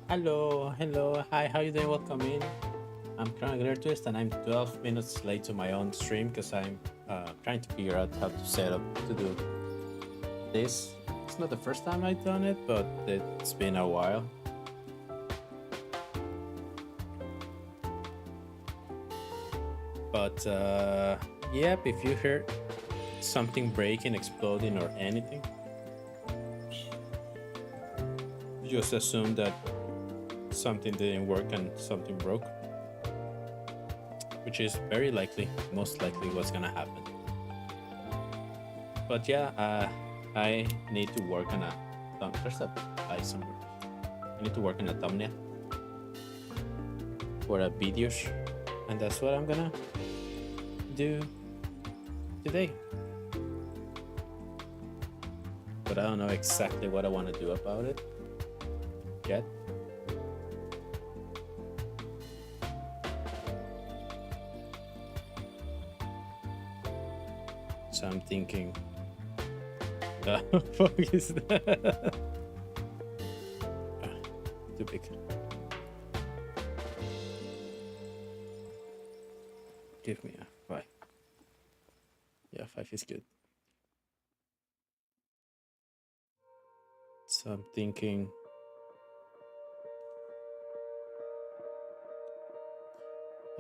Hello, hi, how you doing? Welcome in. I'm Chrono Twist, and I'm 12 minutes late to my own stream because I'm trying to figure out how to set up to do this. It's not the first time I've done it, but it's been a while. But yep, if you hear something breaking, exploding, or anything, just assume that something didn't work and something broke, which is very likely, most likely what's gonna happen. But yeah, I need to work on a there's a eye somewhere. I need to work on a thumbnail for a video, and that's what I'm gonna do today. But I don't know exactly what I want to do about it yet. So I'm thinking, the fuck is that? Too big. Give me a 5. Yeah, 5 is good. So I'm thinking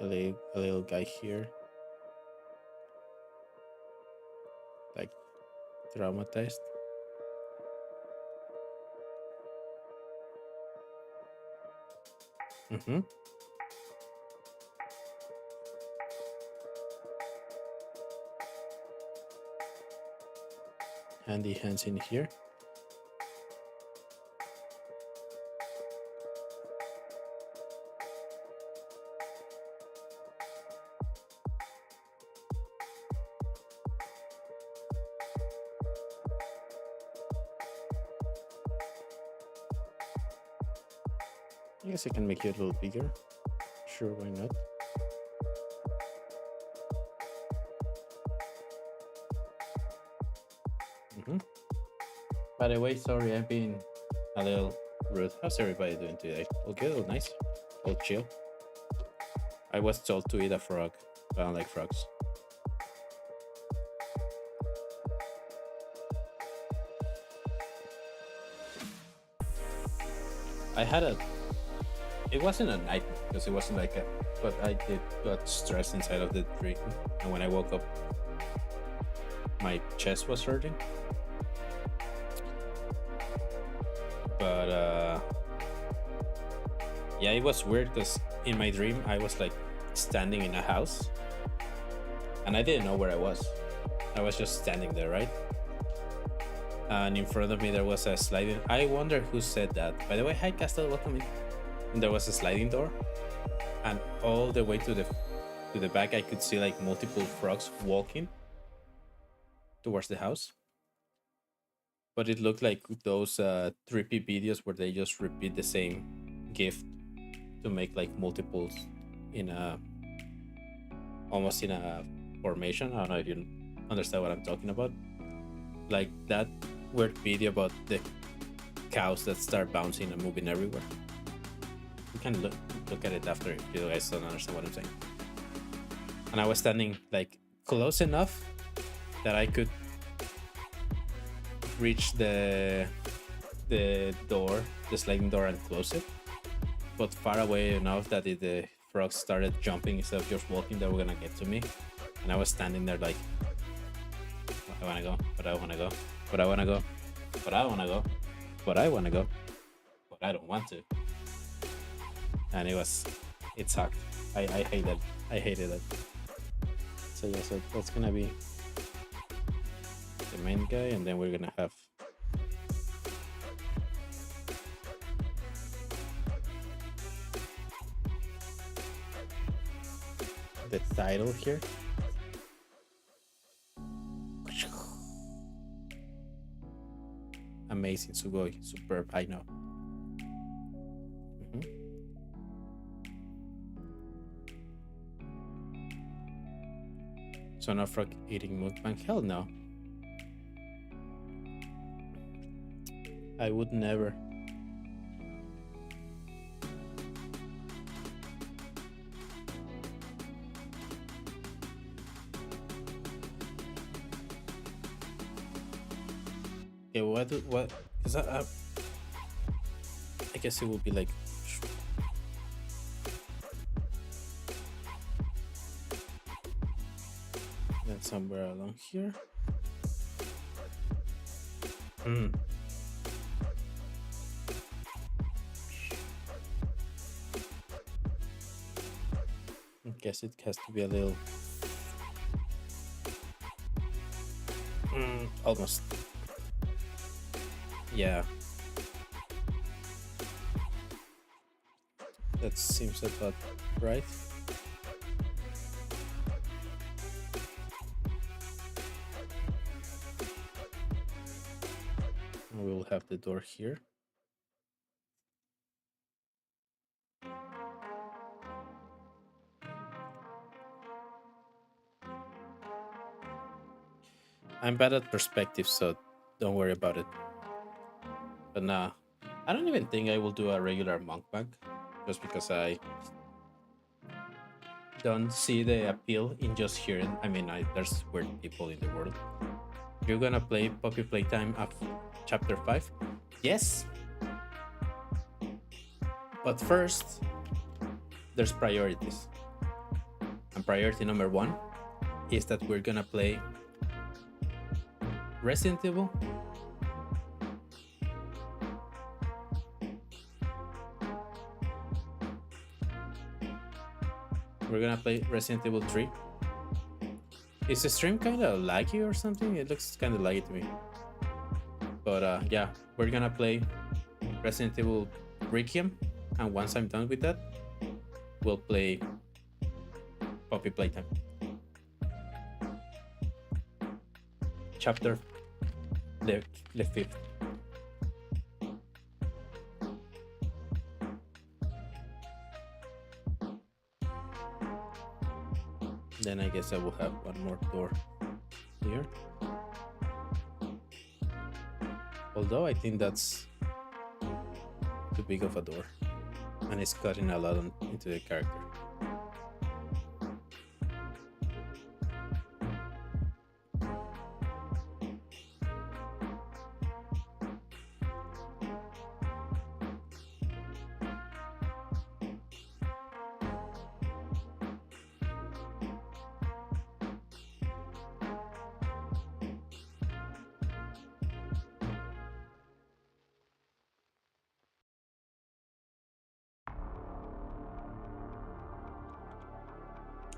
a little guy here, like traumatized. Mm-hmm. Handy hands in here. I guess I can make it a little bigger. Sure, why not? Mm-hmm. By the way, sorry, I've been a little rude. How's everybody doing today? All good? All nice? All chill? I was told to eat a frog, but I don't like frogs. I had a. It wasn't a nightmare because it wasn't like a. But I did got stressed inside of the dream, and when I woke up, my chest was hurting. But yeah, it was weird because in my dream I was like standing in a house, and I didn't know where I was. I was just standing there, right? And in front of me there was a sliding. I wonder who said that. By the way, hi Castle, welcome in. And there was a sliding door, and all the way to the back I could see like multiple frogs walking towards the house. But it looked like those trippy videos where they just repeat the same gift to make like multiples in a almost in a formation. I don't know if you understand what I'm talking about. Like that weird video about the cows that start bouncing and moving everywhere. You can look at it after if you guys don't understand what I'm saying. And I was standing like close enough that I could reach the door, the sliding door, and close it, but far away enough that if the frogs started jumping instead of just walking, they were gonna get to me. And I was standing there like, I wanna go, but I wanna go, but I wanna go, but I wanna go, but I wanna go, but I don't want to. And it sucked. I hated it. So yeah, so that's gonna be the main guy, and then we're gonna have the title here. Amazing, Sugoi, superb, I know. Mhm. So no frog eating mukbang? Hell no. I would never. Okay, what? Because I guess it will be like then somewhere along here. Hmm. I guess it has to be a little. Almost. Yeah. That seems about right. We will have the door here. I'm bad at perspective, so don't worry about it. But nah, I don't even think I will do a regular mukbang, just because I don't see the appeal in just hearing. I mean, there's weird people in the world. You're gonna play Poppy Playtime of Chapter 5? Yes. But first, there's priorities. And priority number 1 is that we're gonna play Resident Evil. We're gonna play Resident Evil 3. Is the stream kind of laggy or something? It looks kind of laggy to me. But yeah, we're gonna play Resident Evil Requiem, and once I'm done with that, we'll play Poppy Playtime. Chapter the 5th. Then I guess I will have one more door here. Although I think that's too big of a door, and it's cutting a lot into the character.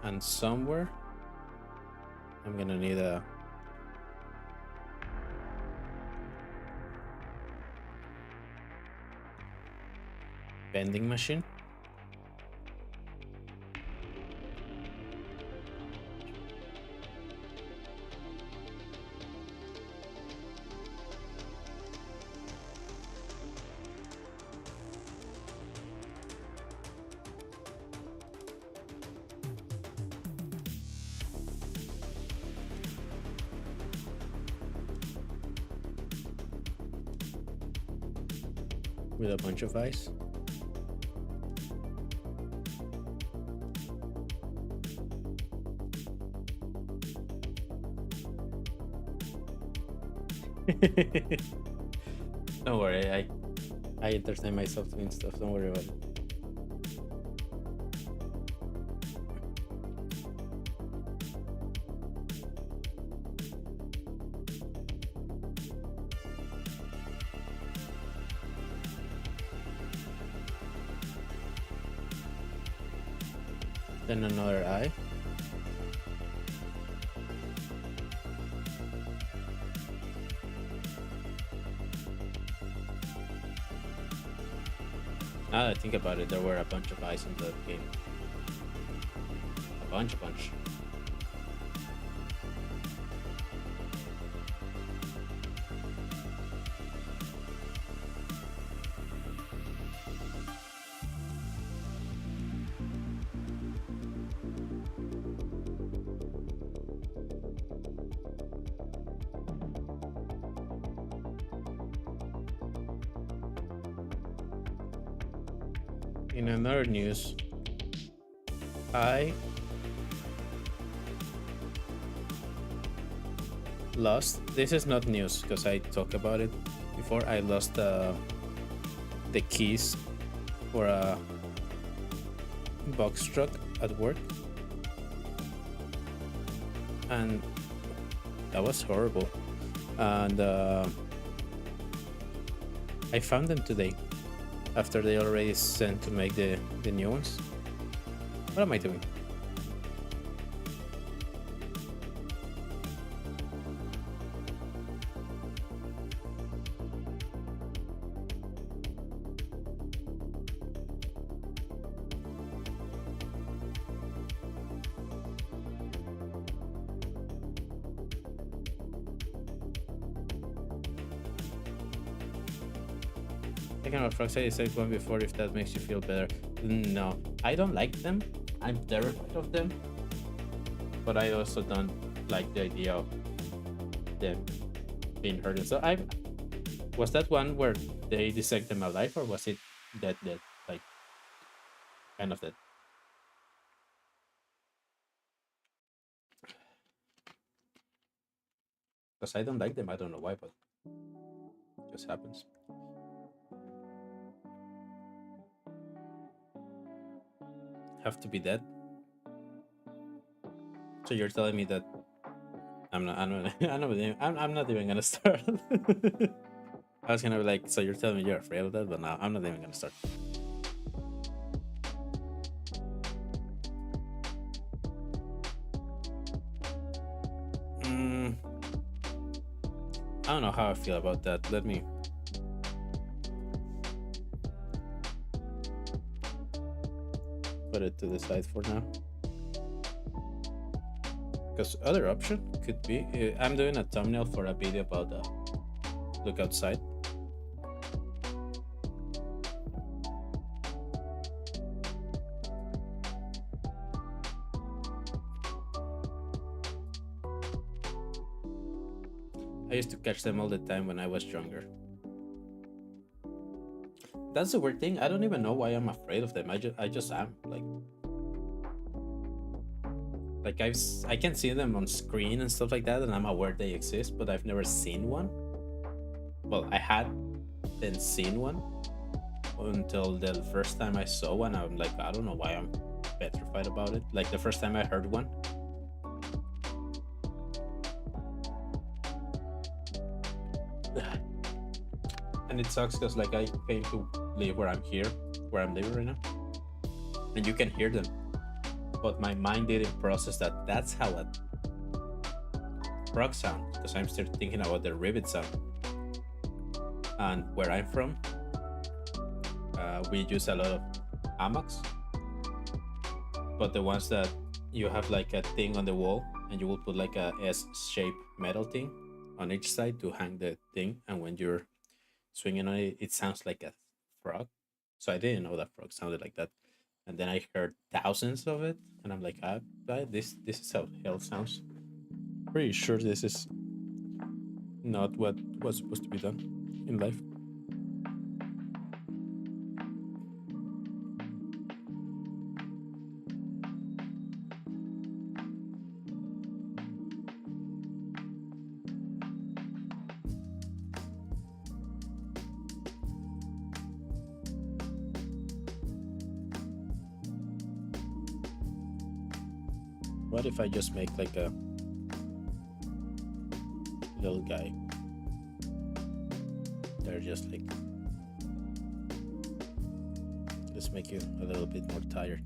And somewhere I'm gonna need a vending machine. With a bunch of ice. Don't worry, I entertain myself doing stuff. Don't worry about it. Then another eye. Now that I think about it, there were a bunch of eyes in the game. A bunch. In another news, I lost. This is not news because I talked about it before. I lost the keys for a box truck at work, and that was horrible. And I found them today after they already sent to make the new ones. What am I doing? I cannot Frogside said one before if that makes you feel better. No, I don't like them. I'm terrified of them. But I also don't like the idea of them being hurt. So I was that one where they dissect them alive, or was it dead, like kind of dead? Because I don't like them. I don't know why, but it just happens. Have to be dead. So you're telling me that I'm not even gonna start. I was gonna be like, so you're telling me you're afraid of that, but now I'm not even gonna start. I don't know how I feel about that. Let me put it to the side for now. Because other option could be, I'm doing a thumbnail for a video about look outside. I used to catch them all the time when I was younger. That's the weird thing. I don't even know why I'm afraid of them. I just am. Like I can see them on screen and stuff like that, and I'm aware they exist, but I've never seen one. Well, I had then seen one until the first time I saw one. I'm like, I don't know why I'm petrified about it. Like the first time I heard one. And it sucks because like I came to live where I'm living right now, and you can hear them, but my mind didn't process that that's how a frog sound, because I'm still thinking about the rivet sound. And where I'm from, we use a lot of hammocks, but the ones that you have like a thing on the wall and you will put like a S-shaped metal thing on each side to hang the thing, and when you're swinging on it, it sounds like a frog. So I didn't know that frog sounded like that, and then I heard thousands of it, and I'm like, this is how hell sounds. Pretty sure this is not what was supposed to be done in life. What if I just make like a little guy? They're just like, just make you a little bit more tired.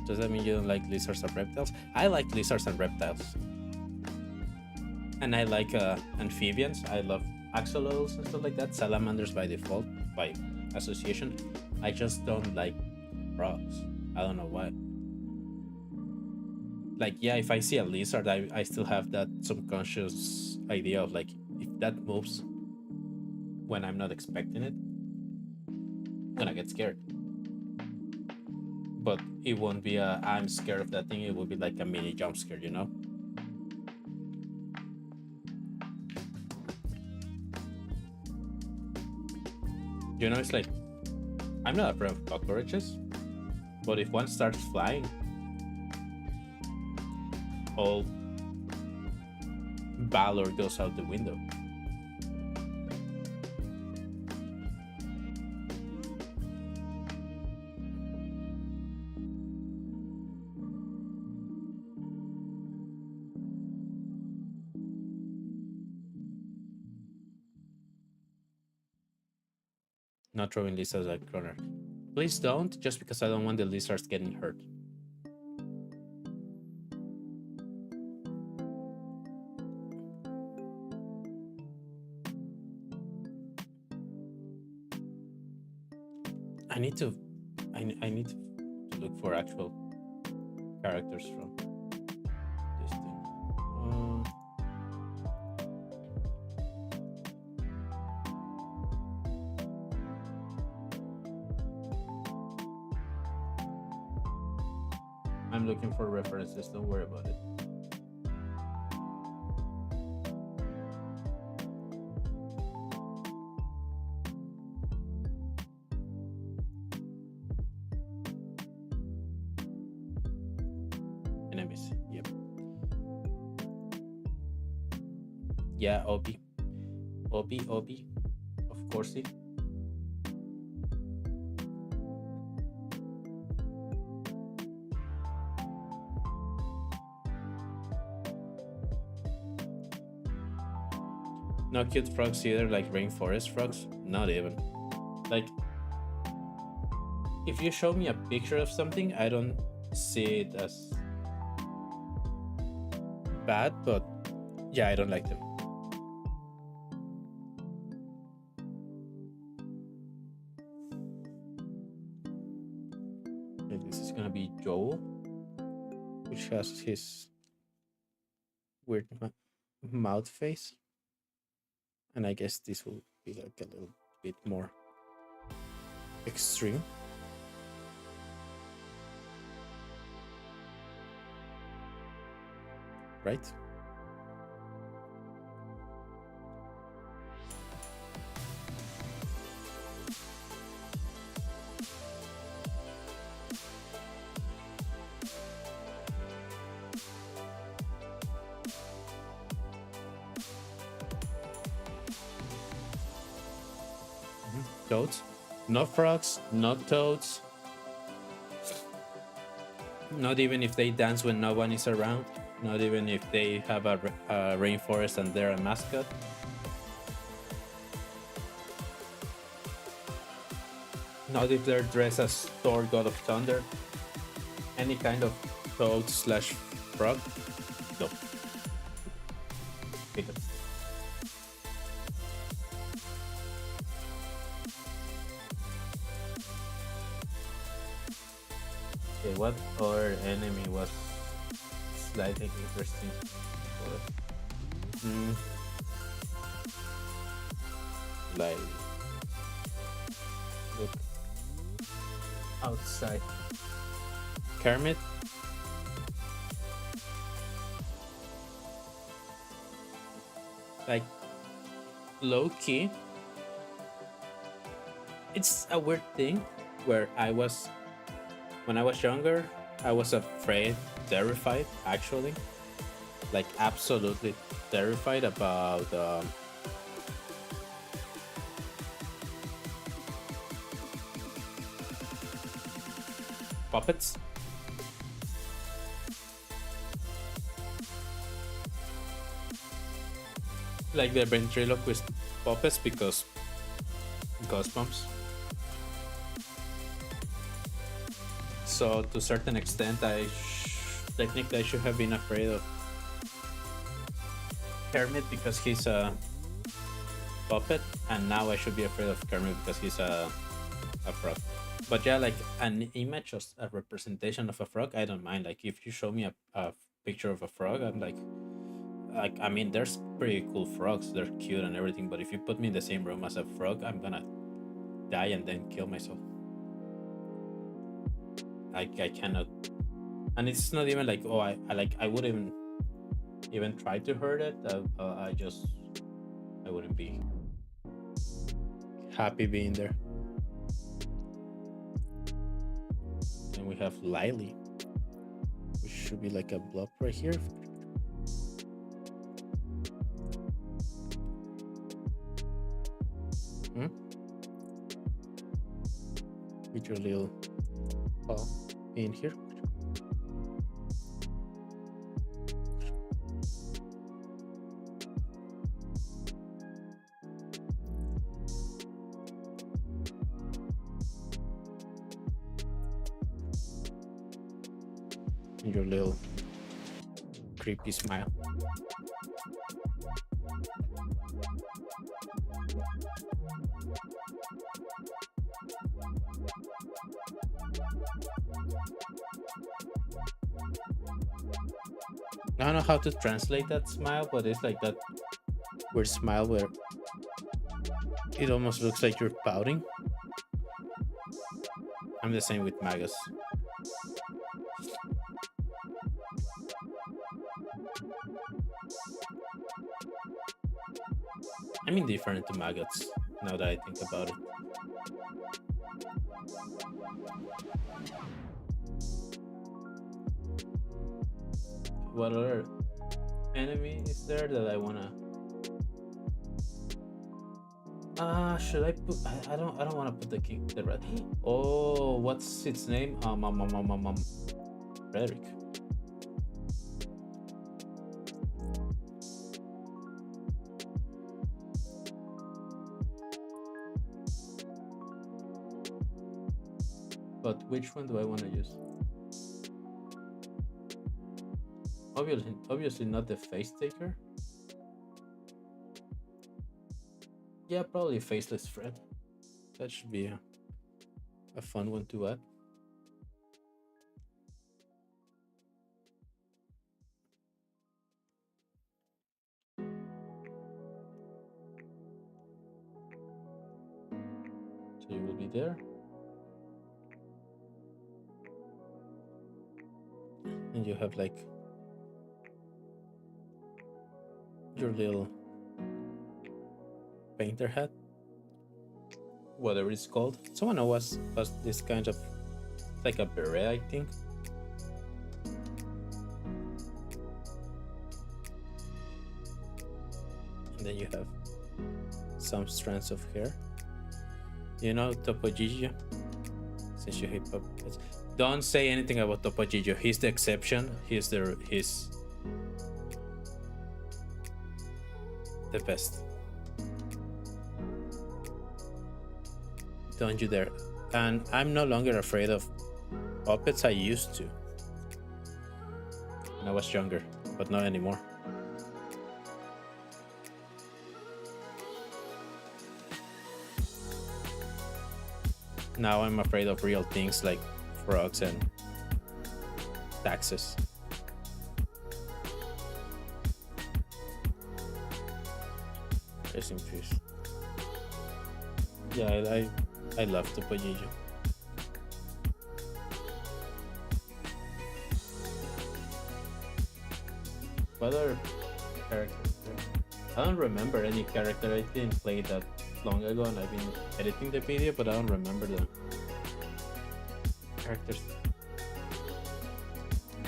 Does that mean you don't like lizards and reptiles? I like lizards and reptiles. And I like amphibians. I love axolotls and stuff like that. Salamanders by default, by association. I just don't like frogs. I don't know why. Like, yeah, if I see a lizard, I still have that subconscious idea of like, if that moves when I'm not expecting it, I'm gonna get scared. But it won't be a I'm scared of that thing. It will be like a mini jump scare, you know? You know, it's like, I'm not afraid of cockroaches, But if one starts flying, all valor goes out the window. Not throwing lizards at corner. Please don't, just because I don't want the lizards getting hurt. I need to, I need to look for actual characters from this thing. Uh, I'm looking for references. Don't worry about it. Enemies. Yep. Yeah, Obi. Obi. Of course. No cute frogs either, like rainforest frogs. Not even. Like, if you show me a picture of something, I don't see it as bad, but yeah, I don't like them. And this is gonna be Joel, which has his weird mouth face, and I guess this will be like a little bit more extreme. Right? Toads. No frogs, not toads. Not even if they dance when no one is around. Not even if they have a rainforest and they're a mascot. Not if they're dressed as Thor, God of Thunder. Any kind of toad slash frog. No. Hate them. Okay, what other enemy was slightly interesting? Like, look outside. Kermit. Like, low key. It's a weird thing where when I was younger, I was afraid, terrified actually, like absolutely terrified about puppets. Like the ventriloquist puppets because goosebumps. So to a certain extent, technically I should have been afraid of Kermit because he's a puppet, and now I should be afraid of Kermit because he's a frog. But yeah, like an image of a representation of a frog, I don't mind. Like if you show me a picture of a frog, I'm like I mean, there's pretty cool frogs. They're cute and everything. But if you put me in the same room as a frog, I'm gonna die and then kill myself. I cannot, and it's not even like, oh, I wouldn't even try to hurt it. I wouldn't be happy being there. And we have Lily, which should be like a blob right here. With your little paw in here. And your little creepy smile. I don't know how to translate that smile, but it's like that weird smile where it almost looks like you're pouting. I'm the same with Magus. I'm indifferent to maggots now that I think about it. What other enemy is there that I wanna? Should I put? I don't want to put the king, the red. Oh, what's its name? Frederick. But which one do I want to use? Obviously not the face taker. Yeah, probably Faceless Fred. That should be a fun one to add. So you will be there. And you have like your little painter hat, whatever it's called. Someone was this kind of like a beret, I think. And then you have some strands of hair. You know Topo Gigio? Since you hate puppets, don't say anything about Topo Gigio. He's the exception. He's the best. Don't you dare. And I'm no longer afraid of puppets. I used to when I was younger, but not anymore. Now I'm afraid of real things like frogs and taxes. Rest in peace. Yeah, I love Topo Gigio. What other characters there? I don't remember any character. I didn't play that long ago and I've been editing the video, but I don't remember the characters.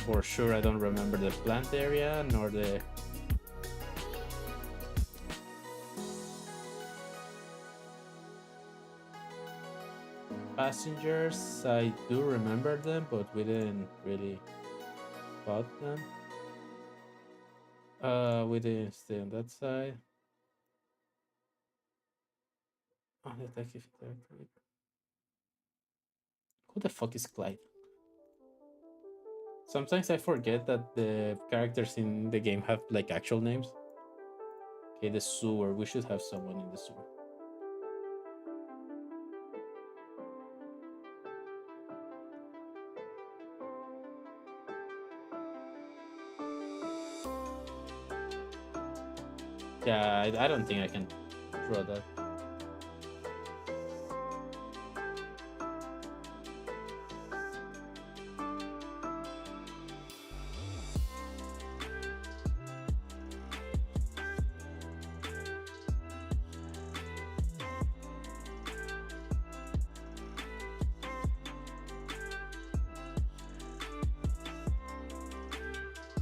For sure I don't remember the plant area nor the passengers. I do remember them, but we didn't really fight them. We didn't stay on that side. Oh, detective. Who the fuck is Clyde? Sometimes I forget that the characters in the game have like actual names. Okay, the sewer. We should have someone in the sewer. Yeah, I don't think I can draw that.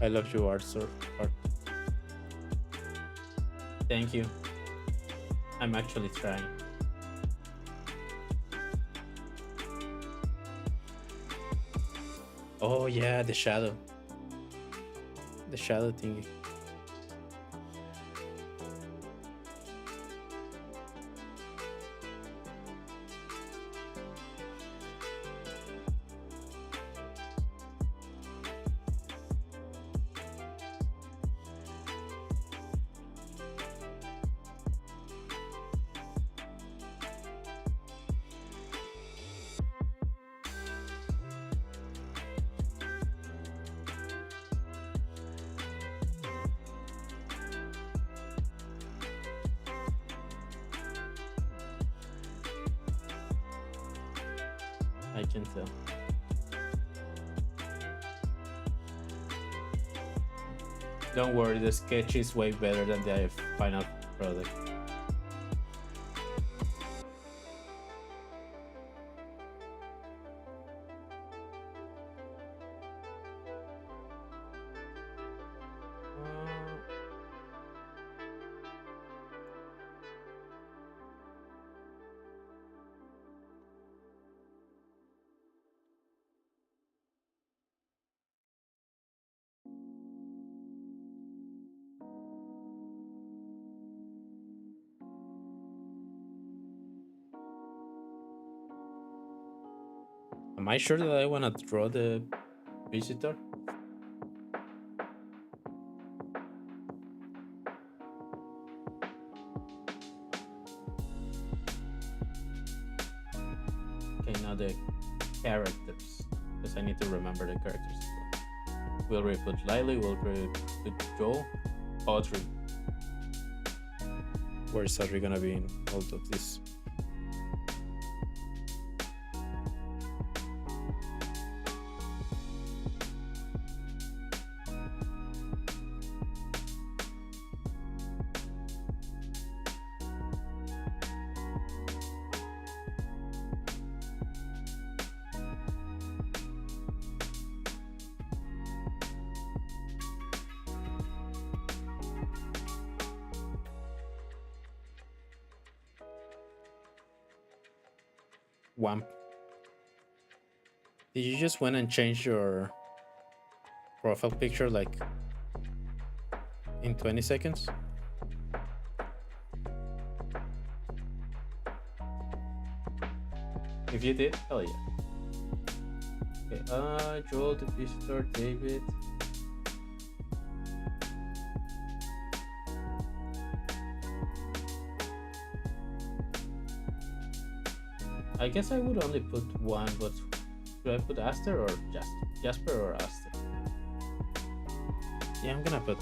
I love you, art, sir. Art. Thank you. I'm actually trying. Oh yeah, the shadow. The shadow thingy. I can tell. Don't worry, the sketch is way better than the final product. Am I sure that I want to draw the visitor? Okay, now the characters, because I need to remember the characters as well. We'll re-put Lily, we'll re-put Joel, Audrey. Where is Audrey gonna be in all of this? Wamp. Did you just went and change your profile picture like in 20 seconds? If you did, hell yeah. Okay, Joel, the visitor, David. I guess I would only put one, but should I put Aster or Jasper or Aster? Yeah, I'm gonna put.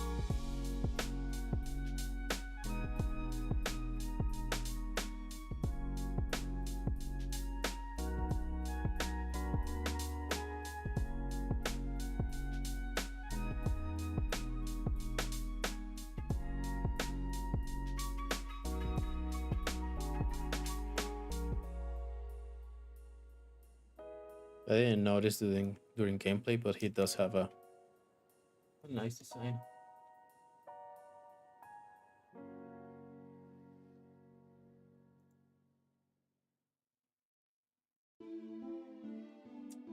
I didn't notice during gameplay, but he does have a nice design.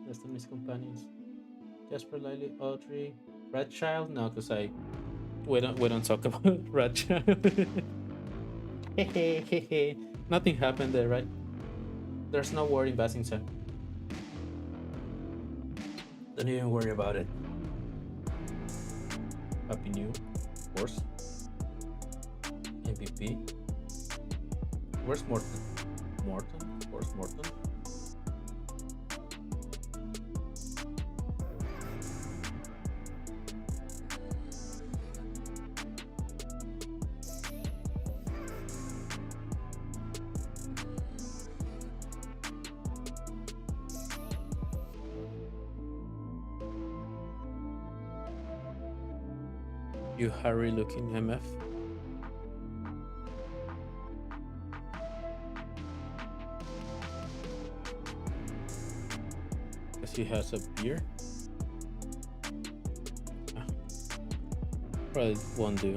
Rest of his companions: Jasper, Lily, Audrey, Redchild. No, because we don't talk about Redchild. Nothing happened there, right? There's no war in Basingstown. Don't even worry about it. Happy New, of course. MVP. Where's Morton? Morton? Where's Morton? You Harry looking MF. Guess he has a beer. Ah, probably won't do.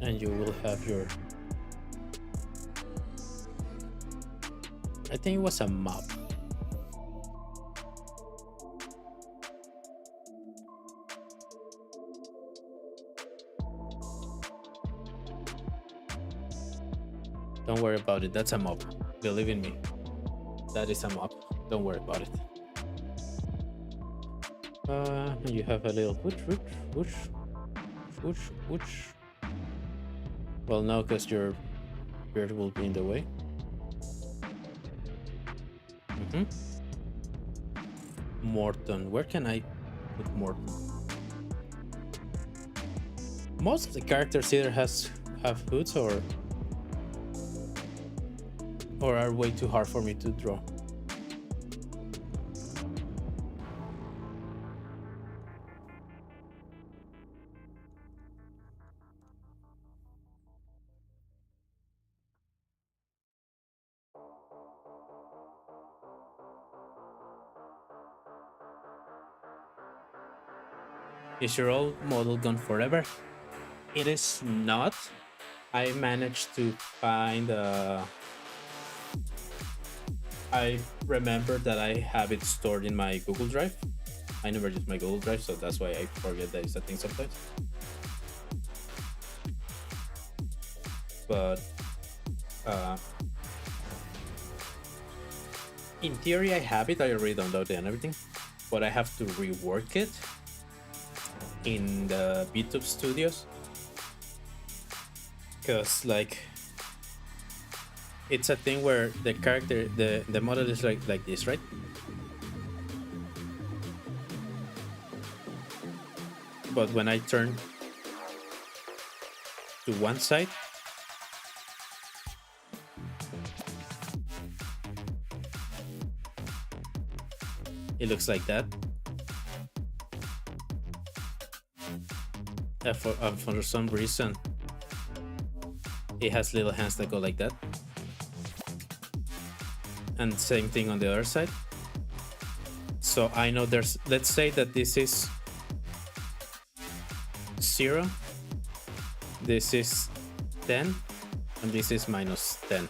And you will have your, I think it was a map. Don't worry about it. That's a mob. Believe in me. That is a mob. Don't worry about it. You have a little whoosh. Well, no, because your beard will be in the way. Morton. Where can I put Morton? Most of the characters either have hoods or are way too hard for me to draw. Is your old model gone forever? It is not. I managed to find I remember that I have it stored in my Google Drive. I never use my Google Drive, so that's why I forget that it's a thing sometimes. But in theory, I have it. I already downloaded it and everything, but I have to rework it in the VTube Studios because like it's a thing where the character, the model is like this, right? But when I turn to one side, it looks like that. For some reason, it has little hands that go like that. And same thing on the other side. So I know there's, let's say that this is 0, this is 10, and this is minus 10.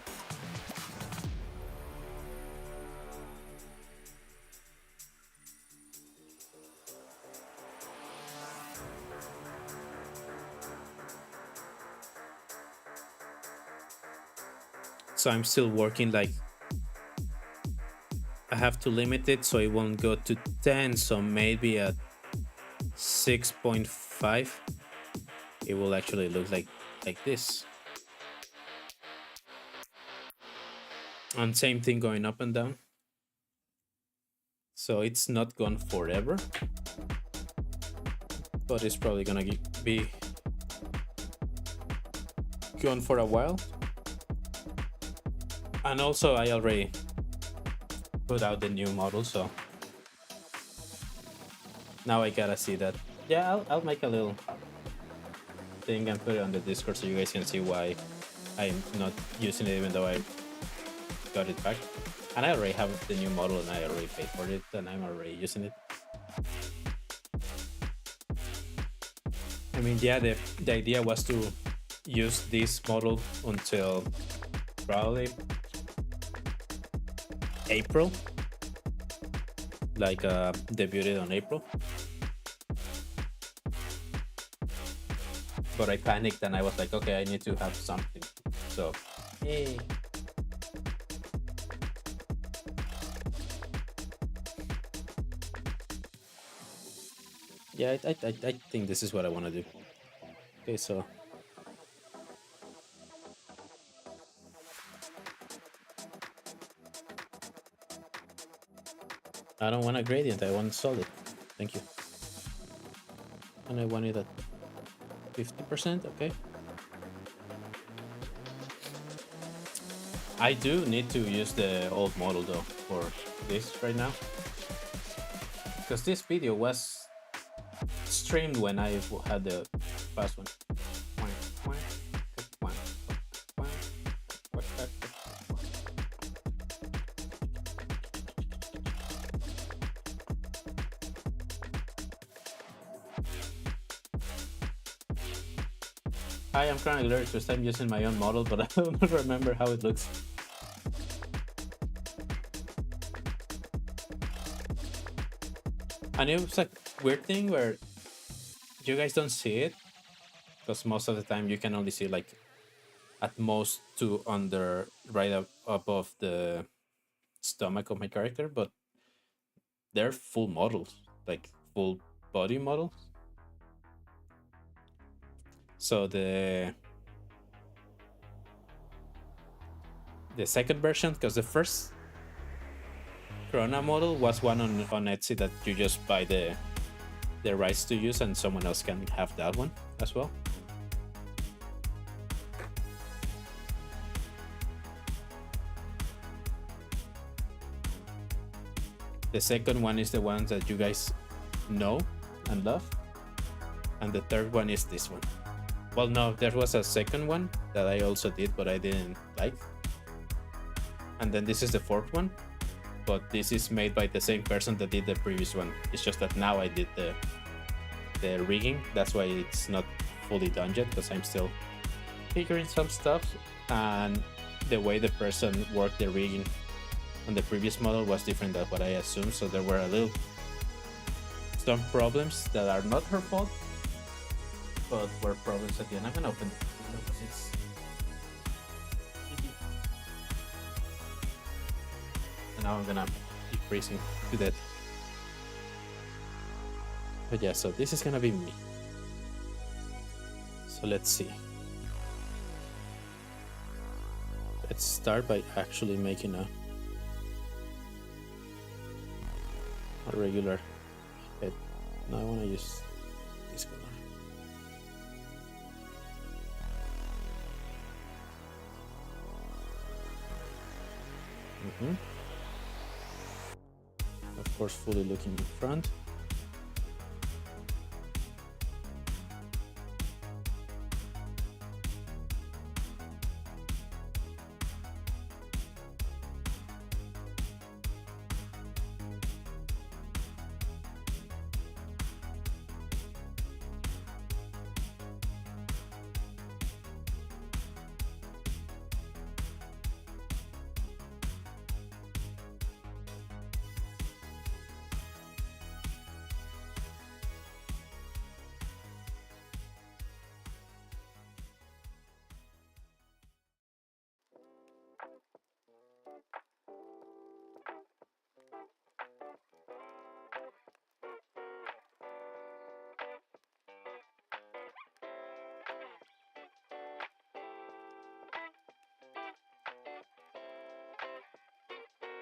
So I'm still working, like I have to limit it so it won't go to 10, so maybe at 6.5 it will actually look like this. And same thing going up and down. So it's not gone forever, but it's probably gonna be gone for a while. And also I already put out the new model, so now I gotta see that. Yeah, I'll make a little thing and put it on the Discord so you guys can see why I'm not using it even though I got it back. And I already have the new model and I already paid for it and I'm already using it. I mean, yeah, the idea was to use this model until probably April, like debuted on April, but I panicked and I was like, okay, I need to have something. So hey. Yeah, I think this is what I want to do. Okay, so I don't want a gradient, I want solid. Thank you. And I want it at 50%, okay. I do need to use the old model though for this right now, because this video was streamed when I had the past one. Hi, I'm currently lyrics because I'm using my own model, but I don't remember how it looks. And it was a weird thing where you guys don't see it because most of the time you can only see like at most two under right up above the stomach of my character, but they're full models, like full body models. So the second version, because the first Corona model was one on Etsy that you just buy the rights to use, and someone else can have that one as well. The second one is the ones that you guys know and love, and the third one is this one. Well, no, there was a second one that I also did, but I didn't like. And then this is the fourth one, but this is made by the same person that did the previous one. It's just that now I did the rigging. That's why it's not fully done yet, because I'm still figuring some stuff. And the way the person worked the rigging on the previous model was different than what I assumed. So there were some problems that are not her fault, but were problems at the end. I'm gonna open it because it's and now I'm gonna be freezing to death. But yeah, so this is gonna be me. So let's see. Let's start by actually making a regular head. Now I want to use this color. Of course, fully looking in front.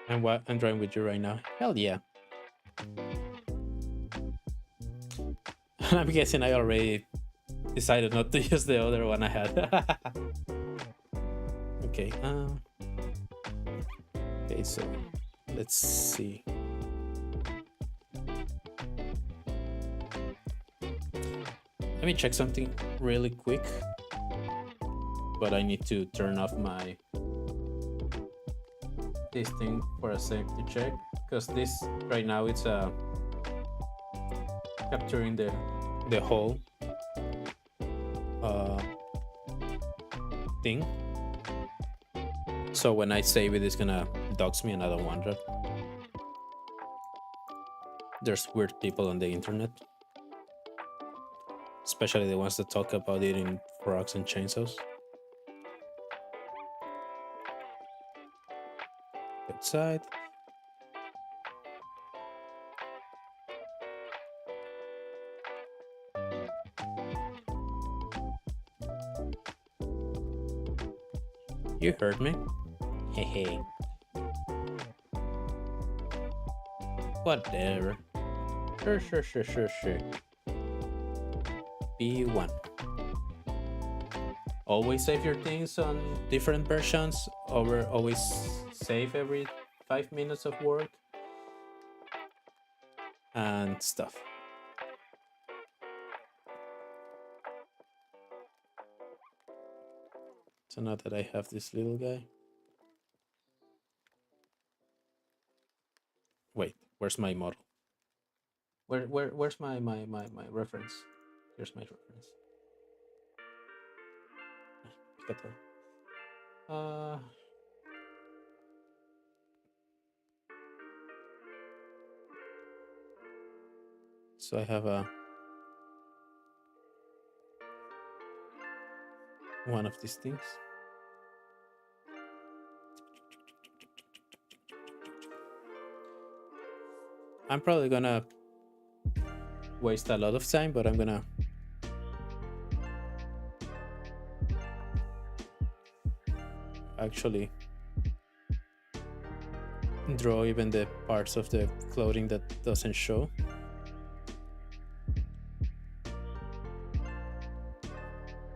And what I'm drawing with you right now? Hell yeah. I'm guessing I already decided not to use the other one I had. Okay. Okay, so let's see. Let me check something really quick. But I need to turn off this thing for a sec to check, because this right now it's capturing the whole thing. So when I save it, it's gonna dox me, and I don't want that. There's weird people on the internet, especially the ones that talk about eating frogs and chainsaws. Outside. You heard me. Hey. Whatever. Sure. B1. Always save your things on different versions. Always save every 5 minutes of work and stuff. So now that I have this little guy. Wait, where's my model? Where's my reference? Here's my reference. better. Uh, so I have one of these things. I'm probably gonna waste a lot of time, but I'm gonna actually draw even the parts of the clothing that doesn't show.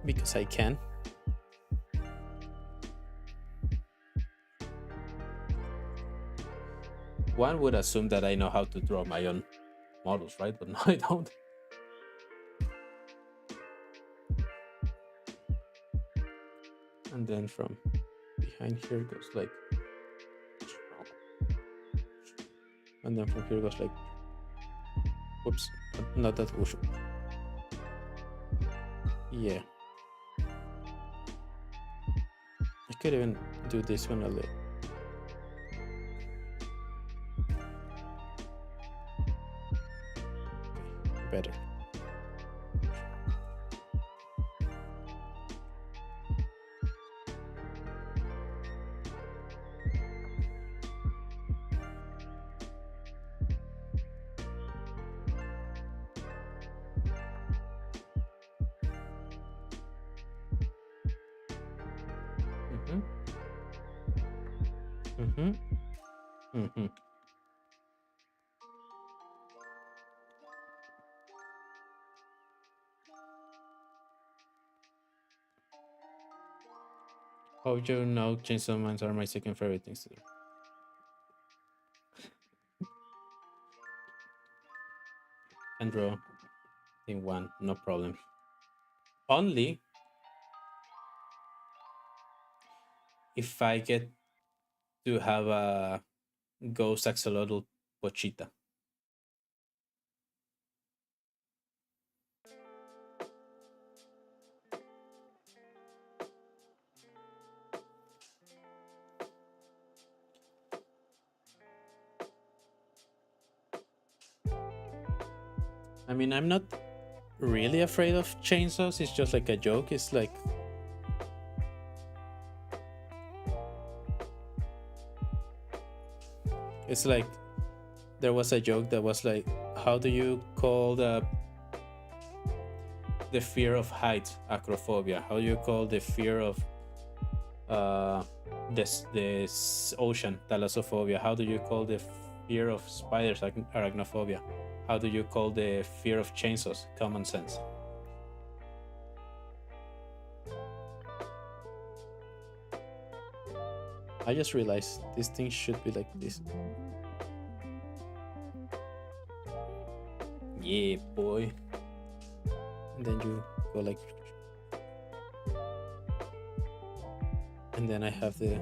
Because I can. One would assume that I know how to draw my own models, right? But no, I don't. And then from behind here goes like, and then from here goes like, whoops, not that whoosh. Yeah. I could even do this one a little. Okay, better. How you know Chainsaw Mans are my second favorite things to do? And draw in one, no problem. Only if I get to have a ghost axolotl pochita. I mean, I'm not really afraid of chainsaws. It's just like a joke. It's like there was a joke that was like, how do you call the fear of heights acrophobia? How do you call the fear of this ocean thalassophobia? How do you call the fear of spiders arachnophobia? How do you call the fear of chainsaws? Common sense. I just realized this thing should be like this. Yeah, boy. And then you go like, and then I have the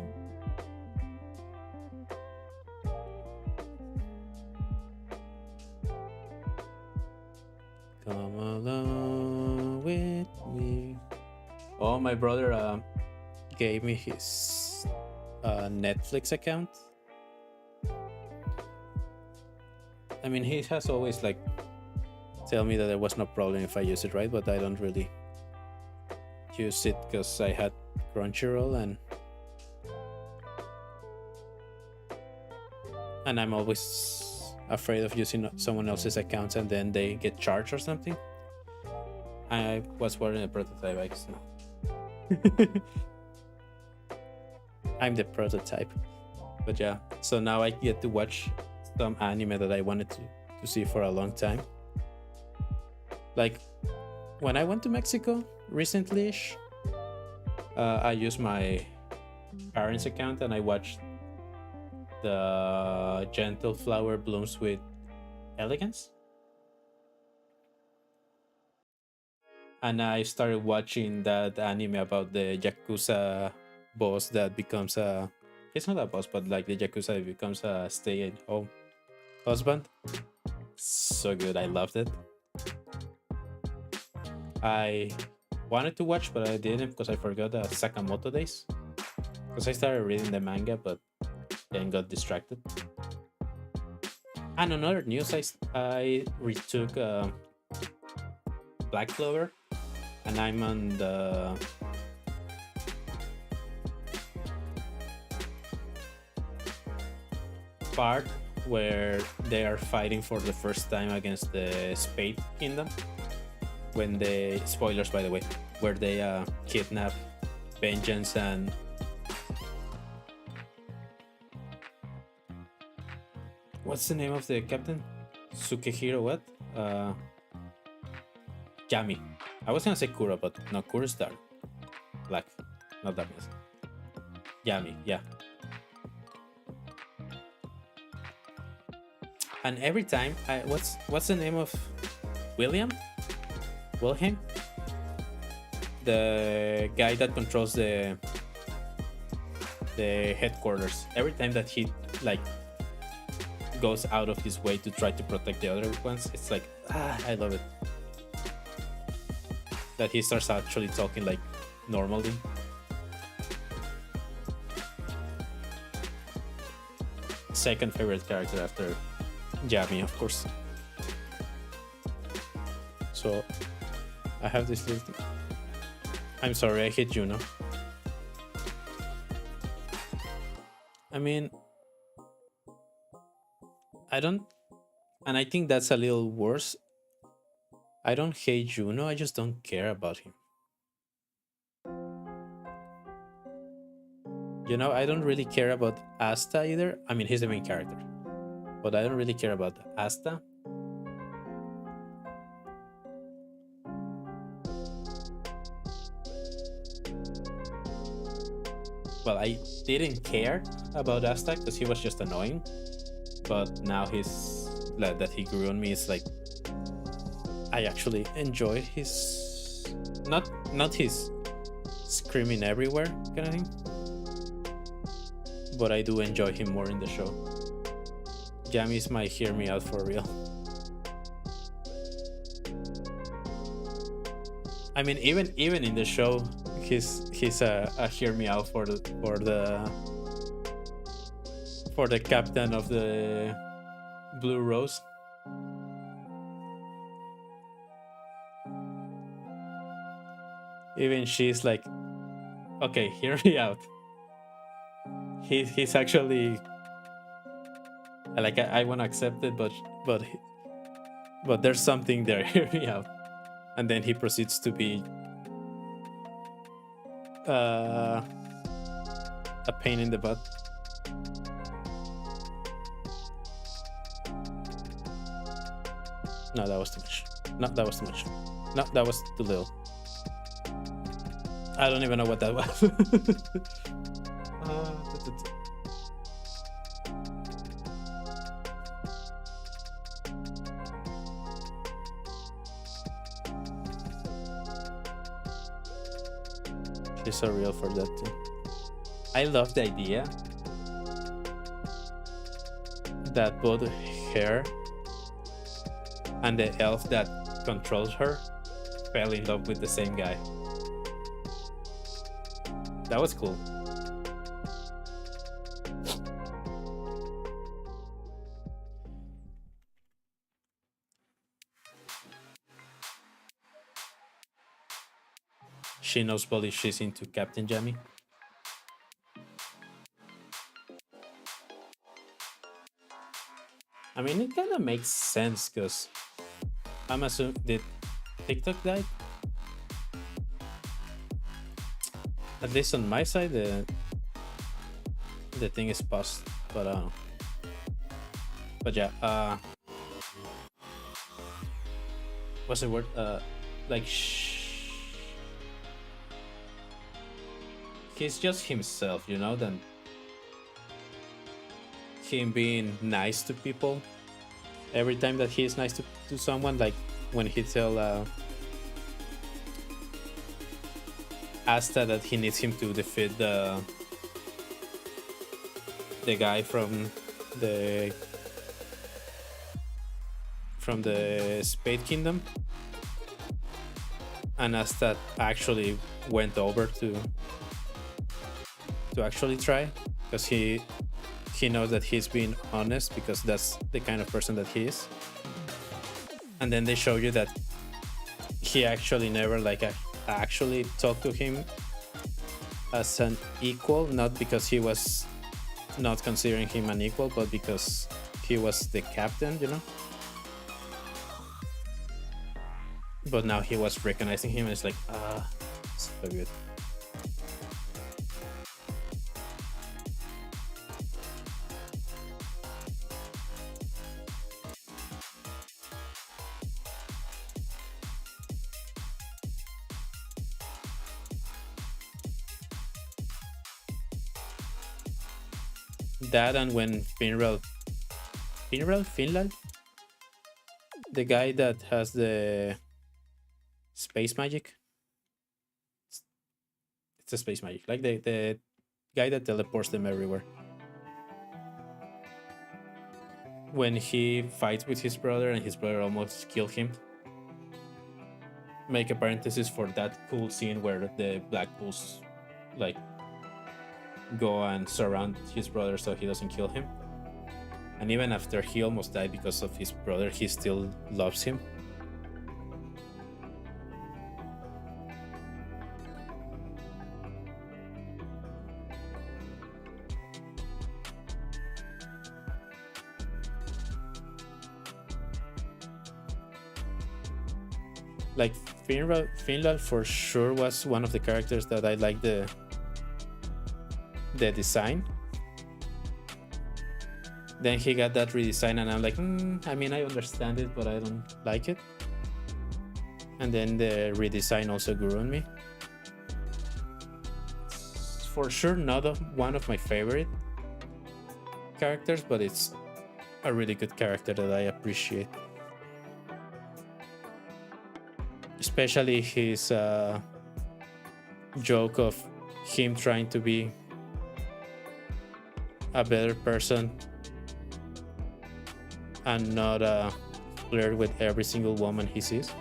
come along with me. Oh, my brother gave me his Netflix account. I mean, he has always like tell me that there was no problem if I use it, right? But I don't really use it because I had Crunchyroll and I'm always afraid of using someone else's accounts and then they get charged or something. I was wearing a prototype, I guess now. I'm the prototype. But yeah, so now I get to watch some anime that I wanted to see for a long time. Like when I went to Mexico recently-ish, I used my parents' account and I watched the Gentle Flower Blooms with Elegance. And I started watching that anime about the Yakuza boss that becomes a... It's not a boss, but like the Yakuza becomes a stay-at-home husband. So good, I loved it. I wanted to watch, but I didn't because I forgot the Sakamoto days. Because I started reading the manga, but then got distracted. And another news, I retook Black Clover, and I'm on the part where they are fighting for the first time against the Spade Kingdom. When they, spoilers by the way, where they kidnap Vengeance and what's the name of the captain? Sukehiro what? Yami. I was gonna say Kura, but no, Kura's dark. Black, not darkness. Yami, yeah. And every time, what's the name of William? Wilhelm? The guy that controls the headquarters. Every time that he like goes out of his way to try to protect the other ones, it's like I love it. That he starts actually talking like normally. Second favorite character after Yami, of course. So I have this little. I'm sorry, I hate Juno. I mean, I don't, and I think that's a little worse. I don't hate Juno, I just don't care about him. You know, I don't really care about Asta either. I mean, he's the main character, but I don't really care about Asta. Well, I didn't care about Asta because he was just annoying, but now he's like that he grew on me. It's like I actually enjoy his not his screaming everywhere kind of thing, but I do enjoy him more in the show. Yami's my hear me out for real. I mean, even in the show, he's a hear me out for the captain of the Blue Rose. Even she's like, okay, hear me out. He's actually like I want to accept it, but there's something there. Hear me out. And then he proceeds to be a pain in the butt. No, that was too much. No, that was too much. No, that was too little. I don't even know what that was. She's so real for that too. I love the idea that both her and the elf that controls her fell in love with the same guy. That was cool. She knows bully she's into Captain Yami. I mean, it kind of makes sense because I'm assuming did TikTok die? At least on my side, the thing is paused, but yeah, what's the word? Like he's just himself, you know. Then him being nice to people every time that he is nice to someone, like when he tell Asta that he needs him to defeat the guy from the Spade Kingdom. and Asta actually went over to actually try, because he knows that he's being honest, because that's the kind of person that he is. And then they show you that he actually never like actually talked to him as an equal, not because he was not considering him an equal, but because he was the captain, you know. But now he was recognizing him, and it's like, so good. That, and when Finral, the guy that has the space magic. It's a space magic, like the guy that teleports them everywhere. When he fights with his brother and his brother almost killed him. Make a parenthesis for that cool scene where the Black Bulls like go and surround his brother so he doesn't kill him. And even after he almost died because of his brother, he still loves him. Like Finral for sure was one of the characters that I liked the design. Then he got that redesign, and I'm like, I mean, I understand it, but I don't like it. And then the redesign also grew on me. It's for sure not one of my favorite characters, but it's a really good character that I appreciate. Especially his joke of him trying to be a better person and not flirt with every single woman he sees.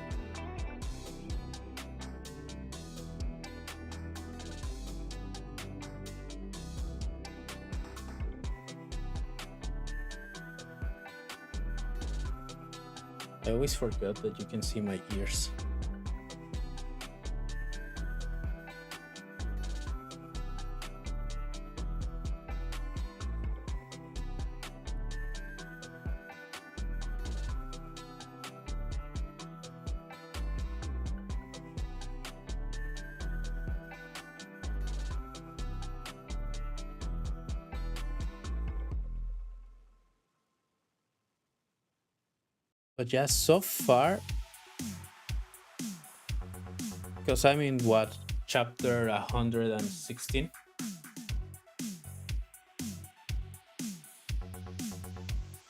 I always forget that you can see my ears. But yeah, so far, because I'm in what, chapter 116?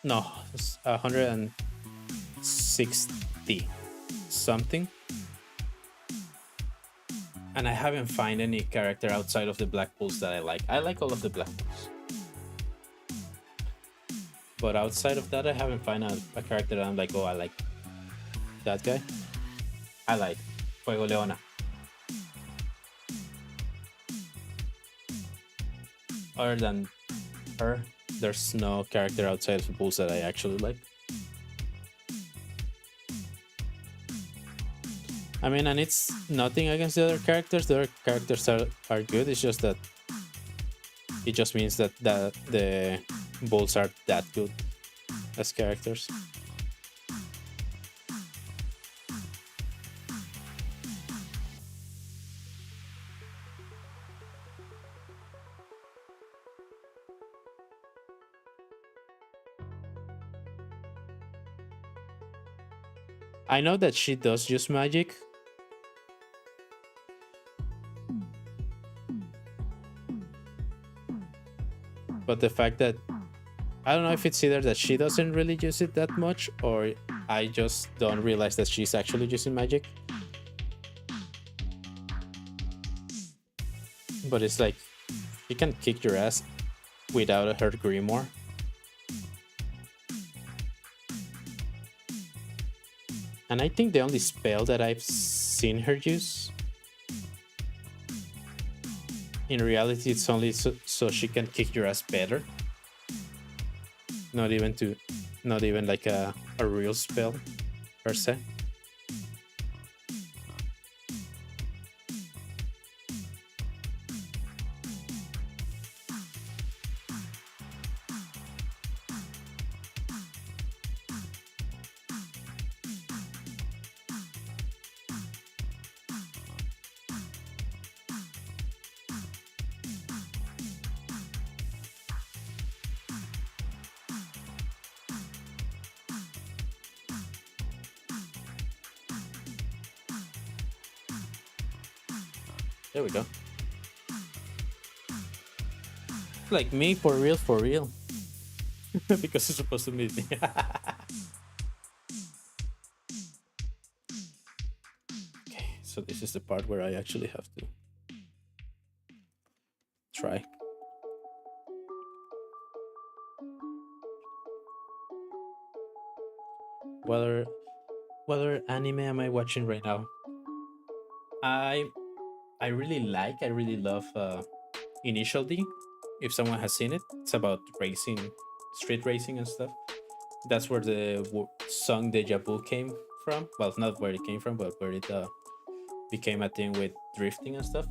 No, it's 160 something. And I haven't found any character outside of the Black Bulls that I like. I like all of the Black Bulls. But outside of that, I haven't found a character that I'm like, oh, I like that guy. I like Fuego Leona. Other than her, there's no character outside of the Bulls that I actually like. I mean, and it's nothing against the other characters. The other characters are good. It's just that it just means that the Bulls are that good as characters. I know that she does use magic. But the fact that I don't know if it's either that she doesn't really use it that much, or I just don't realize that she's actually using magic. But it's like, you can kick your ass without her grimoire. And I think the only spell that I've seen her use. In reality, it's only so she can kick your ass better. Not even like a real spell per se. There we go. Like me, for real, for real. Because it's supposed to be. Okay, so this is the part where I actually have to try. What anime am I watching right now? I really love Initial D. If someone has seen it, it's about racing, street racing and stuff. That's where the song Deja Vu came from. Well, not where it came from, but where it became a thing with drifting and stuff.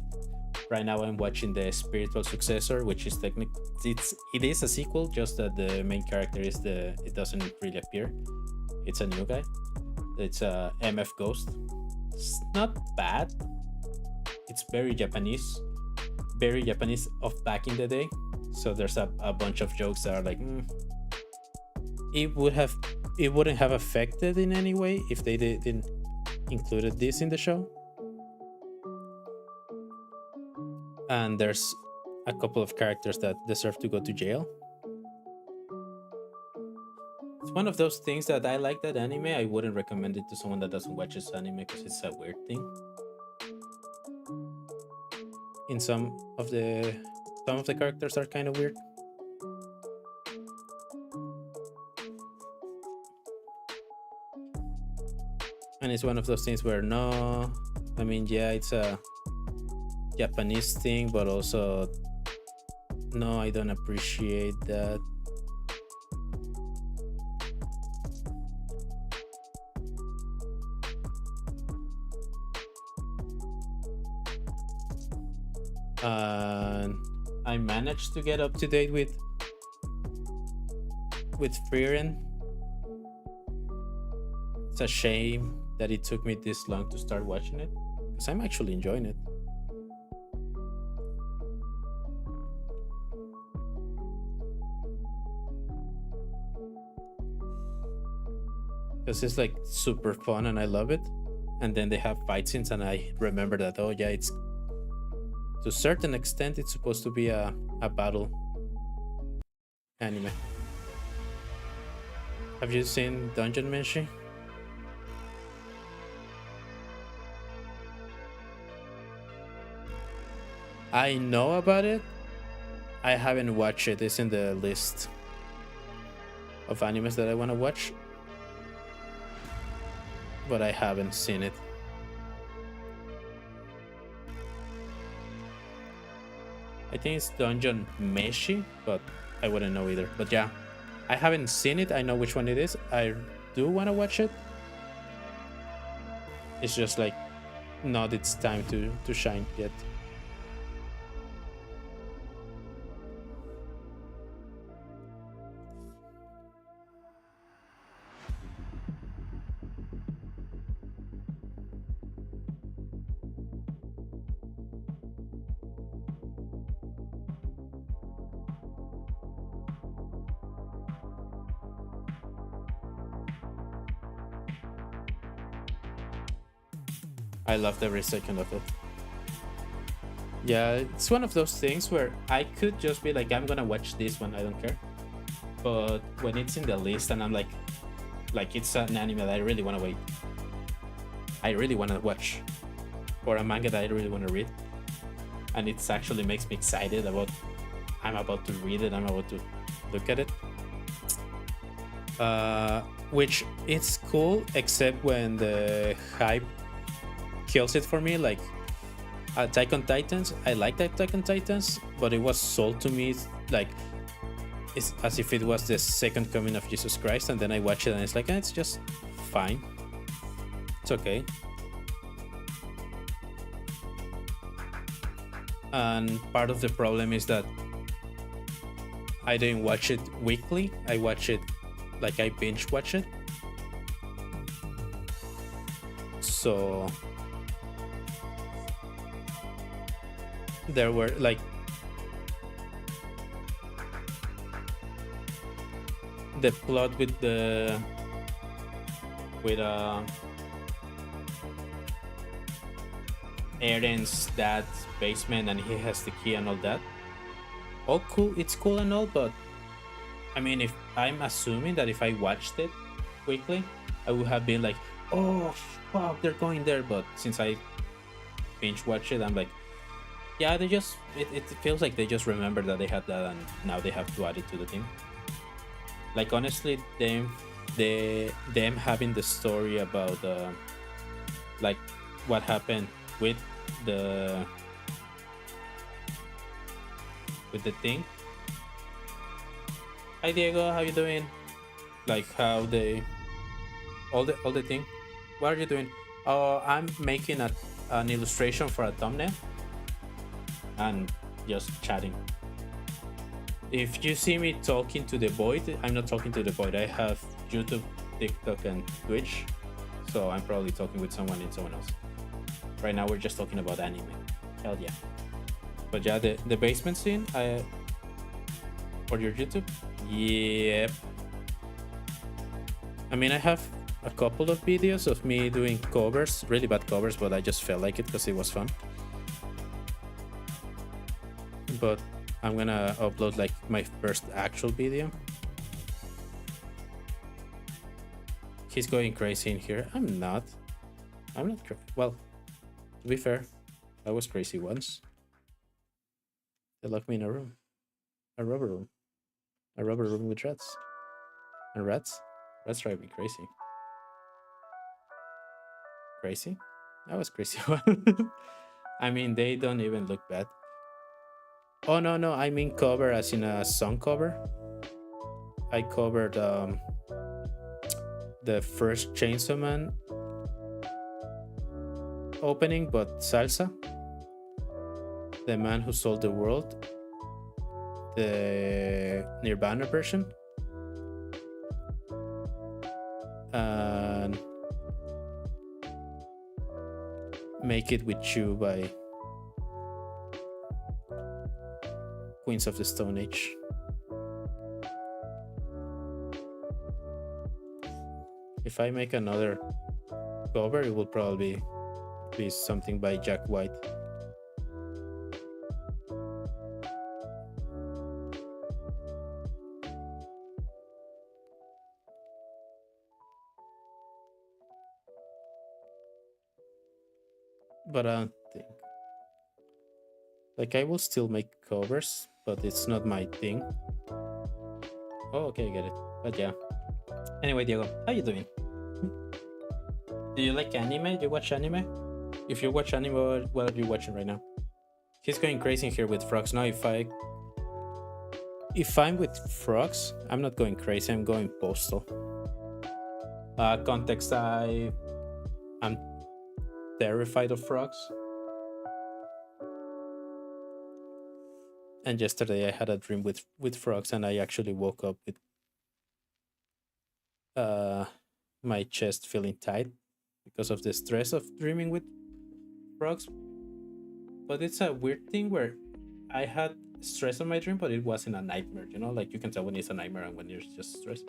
Right now, I'm watching the spiritual successor, which is it is a sequel, just that the main character it doesn't really appear. It's a new guy. It's MF Ghost. It's not bad. It's very Japanese of back in the day. So there's a bunch of jokes that are like, it wouldn't have affected in any way if they didn't included this in the show. And there's a couple of characters that deserve to go to jail. It's one of those things that I like that anime. I wouldn't recommend it to someone that doesn't watch this anime because it's a weird thing. In some of the characters are kind of weird. And it's one of those things where it's a Japanese thing, but also no, I don't appreciate that. I managed to get up to date with Frieren. It's a shame that it took me this long to start watching it, because I'm actually enjoying it. Because it's like super fun and I love it. And then they have fight scenes and I remember that, oh yeah, it's to a certain extent it's supposed to be a battle anime. Have you seen Dungeon Meshi? I know about it. I haven't watched it. It's in the list of animes that I want to watch, but I haven't seen it. I think it's Dungeon Meshi, but I wouldn't know either. But yeah, I haven't seen it. I know which one it is. I do want to watch it. It's just like not its time to shine yet. I loved every second of it. Yeah, it's one of those things where I could just be like, I'm gonna watch this one, I don't care. But when it's in the list and I'm like it's an anime that I really want to wait. I really want to watch. Or a manga that I really want to read. And it actually makes me excited about, I'm about to read it, I'm about to look at it. Which it's cool, except when the hype kills it for me. Like Attack on Titans, I like Attack on Titans, but it was sold to me like it's as if it was the second coming of Jesus Christ, and then I watch it and it's like it's just fine. It's okay. And part of the problem is that I didn't watch it weekly. I watch it like I binge watch it. So there were like the plot with Eren's dad's basement and he has the key and all that. All cool, it's cool and all, but I mean, if I'm assuming that if I watched it quickly, I would have been like, oh fuck, they're going there. But since I binge watch it, I'm like, yeah, they just it feels like they just remember that they had that and now they have to add it to the thing. Like honestly, them having the story about like what happened with the thing. Hi Diego, how you doing? Like how they all the thing. What are you doing? Oh, I'm making an illustration for a thumbnail and just chatting. If you see me talking to the void, I'm not talking to the void. I have YouTube, TikTok, and Twitch, so I'm probably talking with someone and someone else. Right now, we're just talking about anime. Hell yeah! But yeah, the basement scene, for your YouTube, yep. I mean, I have a couple of videos of me doing covers, really bad covers, but I just felt like it because it was fun. But I'm gonna upload like my first actual video. He's going crazy in here. I'm not well, to be fair, I was crazy once. They locked me in a room. A rubber room. A rubber room with rats. And rats? Rats drive me crazy. Crazy? I was crazy one. I mean, they don't even look bad. Oh no, I mean cover as in a song cover. I covered the first Chainsaw Man opening, but Salsa, The Man Who Sold the World, the Nirvana version, and Make It With You by Queens of the Stone Age. If I make another cover, it will probably be something by Jack White. But I don't think. Like, I will still make covers, but it's not my thing. Oh, okay, I get it. But yeah. Anyway, Diego, how you doing? Do you like anime? Do you watch anime? If you watch anime, what are you watching right now? He's going crazy in here with frogs. Now, if I'm with frogs, I'm not going crazy. I'm going postal. Context: I'm terrified of frogs. And yesterday I had a dream with frogs, and I actually woke up with my chest feeling tight because of the stress of dreaming with frogs. But it's a weird thing where I had stress on my dream, but it wasn't a nightmare. You know, like you can tell when it's a nightmare and when you're just stressed.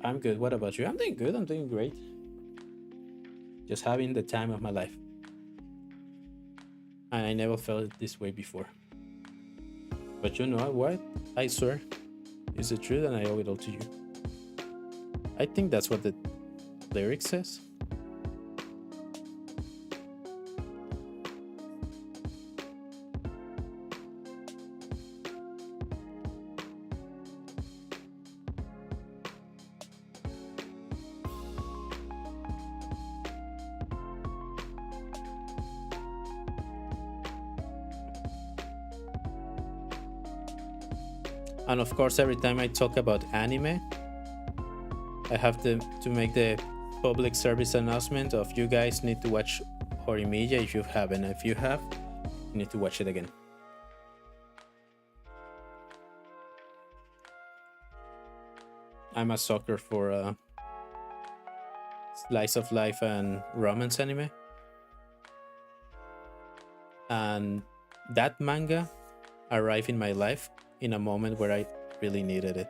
I'm good. What about you? I'm doing good. I'm doing great. Just having the time of my life. And I never felt it this way before. But you know what? I swear, it's the truth, and I owe it all to you. I think that's what the lyric says. And of course, every time I talk about anime, I have to make the public service announcement of you guys need to watch Horimiya if you haven't. If you have, you need to watch it again. I'm a sucker for slice of life and romance anime. And that manga arrived in my life in a moment where I really needed it.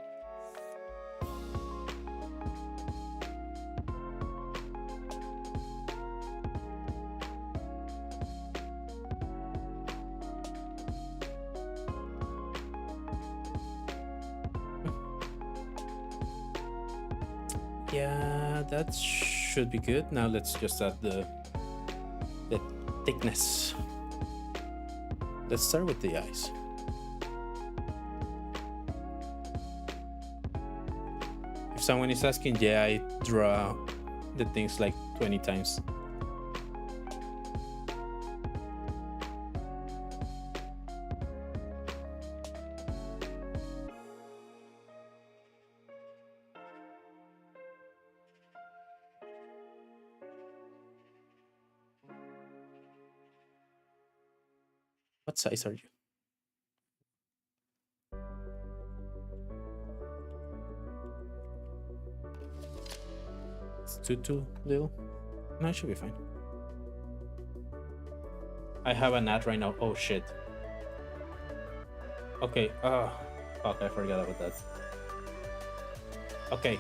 Yeah, that should be good. Now let's just add the thickness. Let's start with the eyes. If someone is asking, yeah, I draw the things like 20 times. What size are you? It's too little. No, it should be fine. I have an ad right now. Oh shit. Okay. Fuck, I forgot about that. Okay.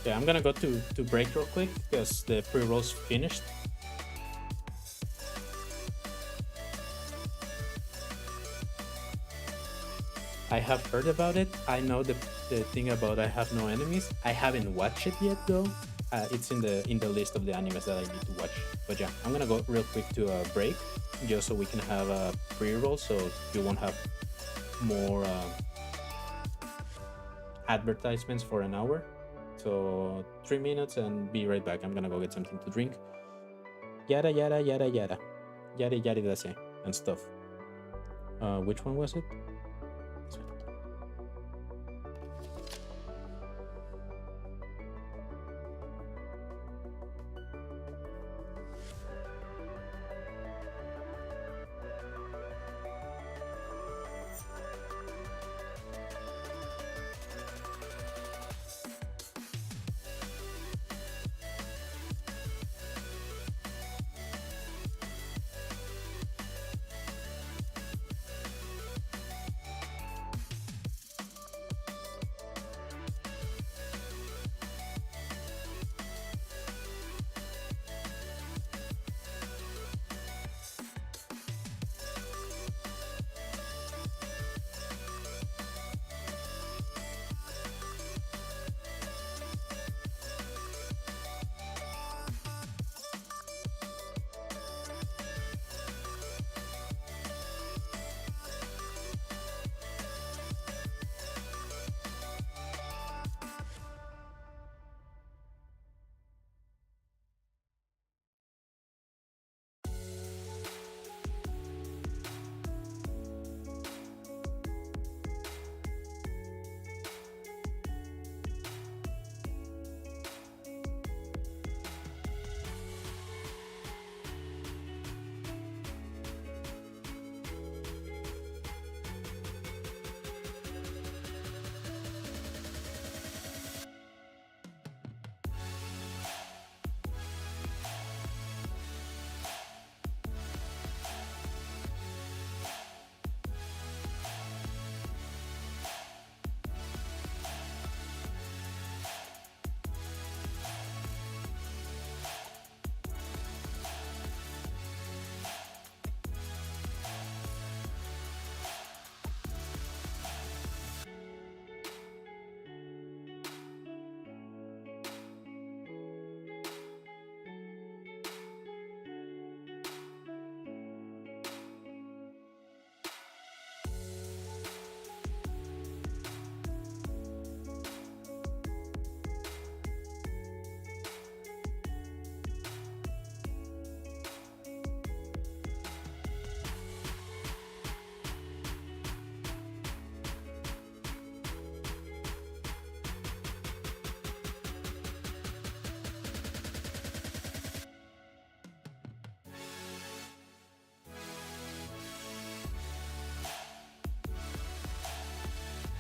Yeah, I'm gonna go to break real quick because the pre-roll's finished. I have heard about it. I know the thing about I Have No Enemies. I haven't watched it yet though. It's in the list of the animes that I need to watch. But yeah, I'm gonna go real quick to a break just so we can have a pre-roll so you won't have more advertisements for an hour. So 3 minutes and be right back. I'm gonna go get something to drink. Yada yada yada yada. Yada yada dase and stuff. Which one was it? This one.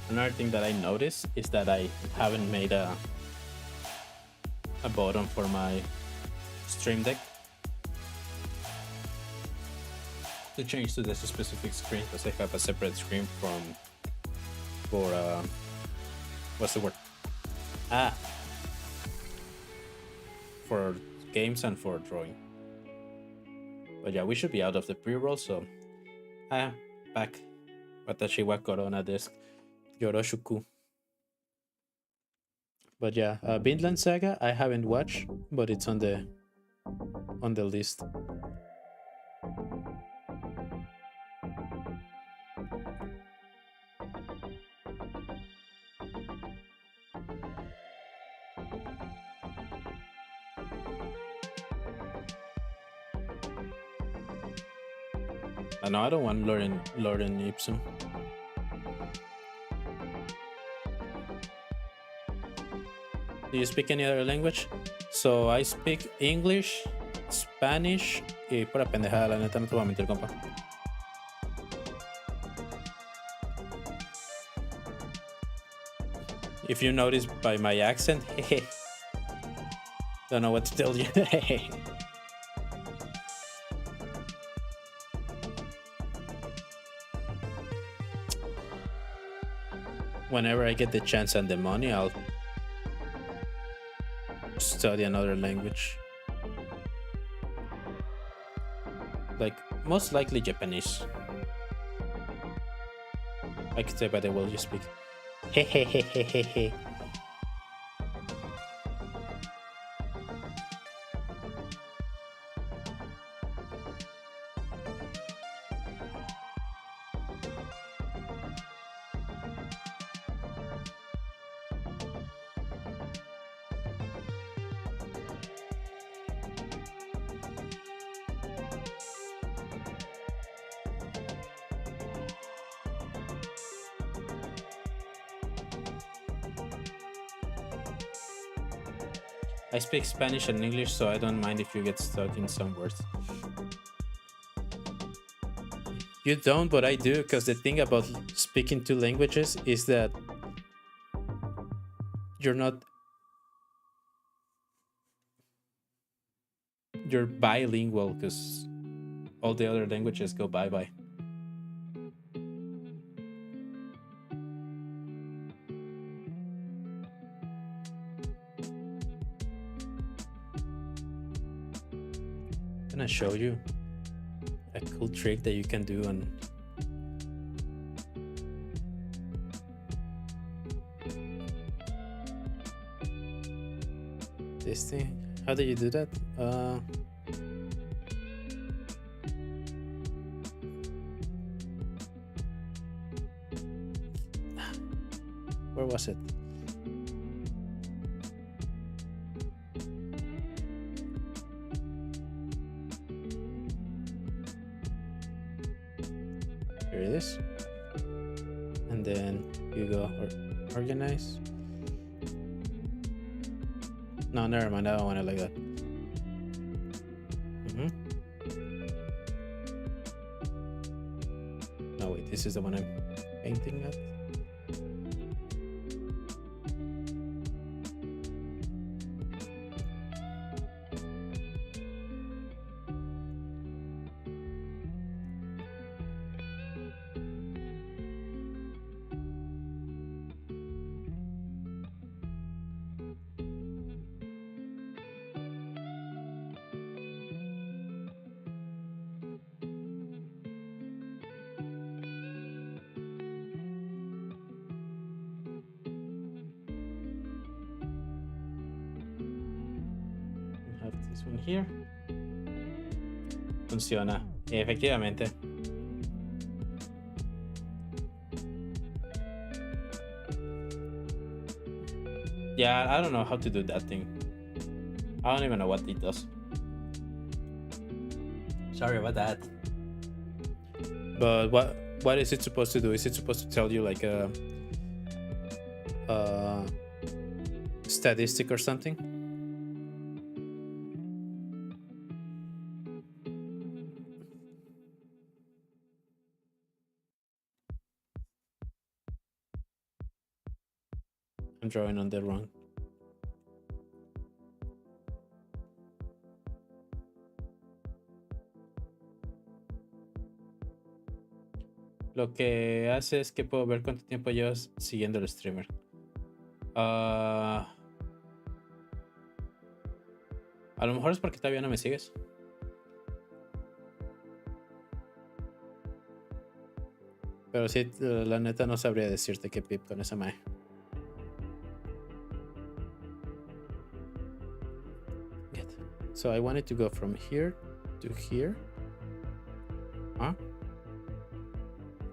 Another thing that I noticed is that I haven't made a button for my Stream Deck to change to this specific screen, because I have a separate screen for what's the word? Ah, for games and for drawing. But yeah, we should be out of the pre-roll, so I am back. Watashi wa corona desu. Yoroshuku. But yeah, Vinland Saga I haven't watched, but it's on the list. I know I don't want Lauren Ipsum. Do you speak any other language? So I speak English, Spanish y pura pendejada, la neta, no te voy a mentir, compa. If you notice by my accent, don't know what to tell you. Whenever I get the chance and the money, I'll study another language. Like, most likely Japanese. I could say by the way you speak. Hehehehehe. I speak Spanish and English, so I don't mind if you get stuck in some words. You don't, but I do, because the thing about speaking two languages is that you're not. You're bilingual, because all the other languages go bye bye. I'm gonna show you a cool trick that you can do on this thing. How do you do that? Where was it? Here it is. And then you go organize. No, never mind. I don't want it like that. No, wait. This is the one I'm painting at. Have this one here. Funciona, efectivamente. Yeah, I don't know how to do that thing. I don't even know what it does. Sorry about that. But what is it supposed to do? Is it supposed to tell you like a statistic or something? I'm drawing on the wrong. Lo que hace es que puedo ver cuánto tiempo llevas siguiendo el streamer. A lo mejor es porque todavía no me sigues. Pero sí, la neta no sabría decirte qué pip con esa mae. So I wanted to go from here to here. Huh?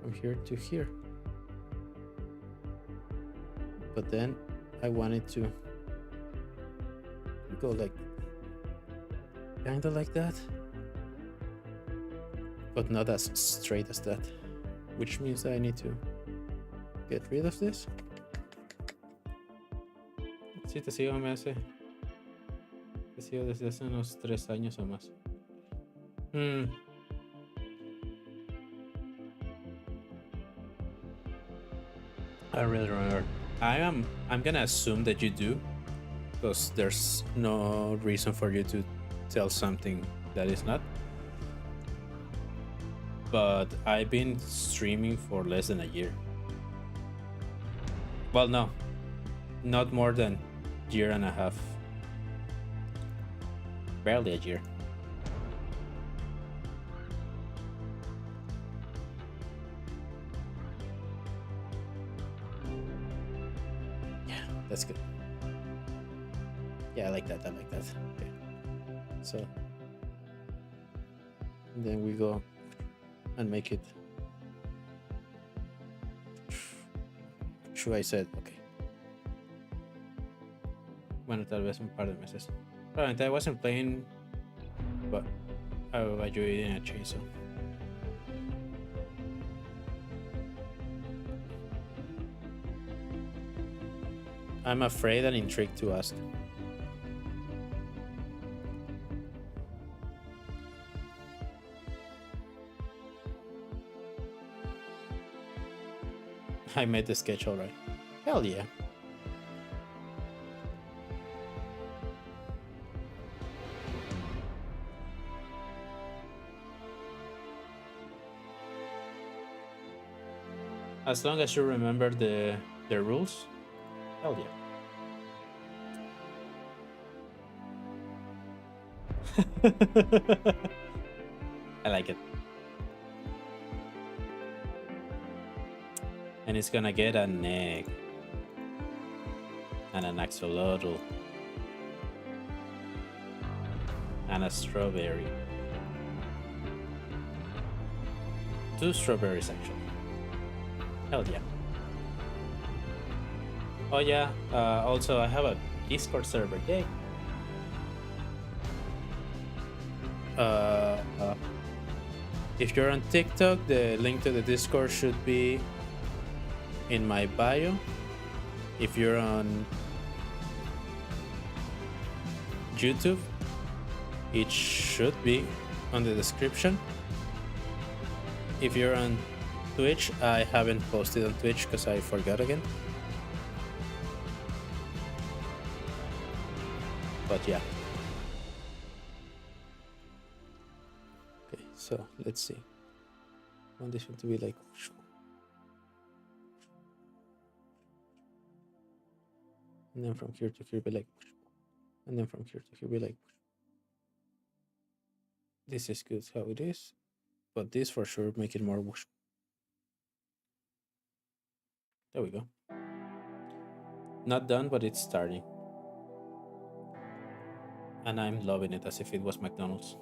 From here to here. But then I wanted to go like kind of like that, but not as straight as that, which means that I need to get rid of this. Sí, te sigo, me hace. Te sigo desde hace unos 3 años o más. I really remember. I'm gonna assume that you do, because there's no reason for you to tell something that is not. But I've been streaming for less than a year. Well, no, not more than a year and a half. Barely a year. Yeah, that's good. Yeah, I like that. I like that. Okay. So then we go and make it. True, I said, okay. Bueno, tal vez un par de meses. Probablemente I wasn't playing, but I was using a chainsaw. I'm afraid and intrigued to ask. I made the sketch alright. Hell yeah. As long as you remember the rules, hell yeah. I like it. And it's gonna get an egg and an axolotl and a strawberry. 2 strawberries actually. Hell yeah. Oh yeah, also I have a Discord server. Yay. If you're on TikTok, the link to the Discord should be in my bio. If you're on YouTube, it should be on the description. If you're on Twitch, I haven't posted on Twitch because I forgot again. But yeah. Okay, so let's see. I want this one to be like. And then from here to here be like. And then from here to here be like. This is good how it is. But this for sure make it more whoosh. There we go. Not done, but it's starting. And I'm loving it as if it was McDonald's.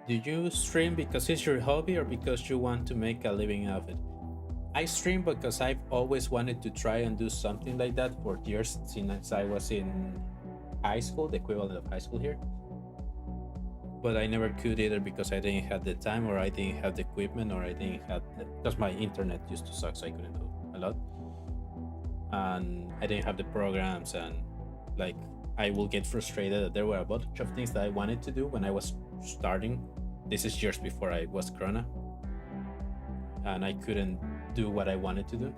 Do you stream because it's your hobby or because you want to make a living out of it? I stream because I've always wanted to try and do something like that for years since I was in high school, the equivalent of high school here. But I never could either because I didn't have the time, or I didn't have the equipment, or I didn't have because my internet used to suck, so I couldn't do a lot. And I didn't have the programs and like I will get frustrated that there were a bunch of things that I wanted to do when I was starting. This is years before I was Corona, and I couldn't do what I wanted to do.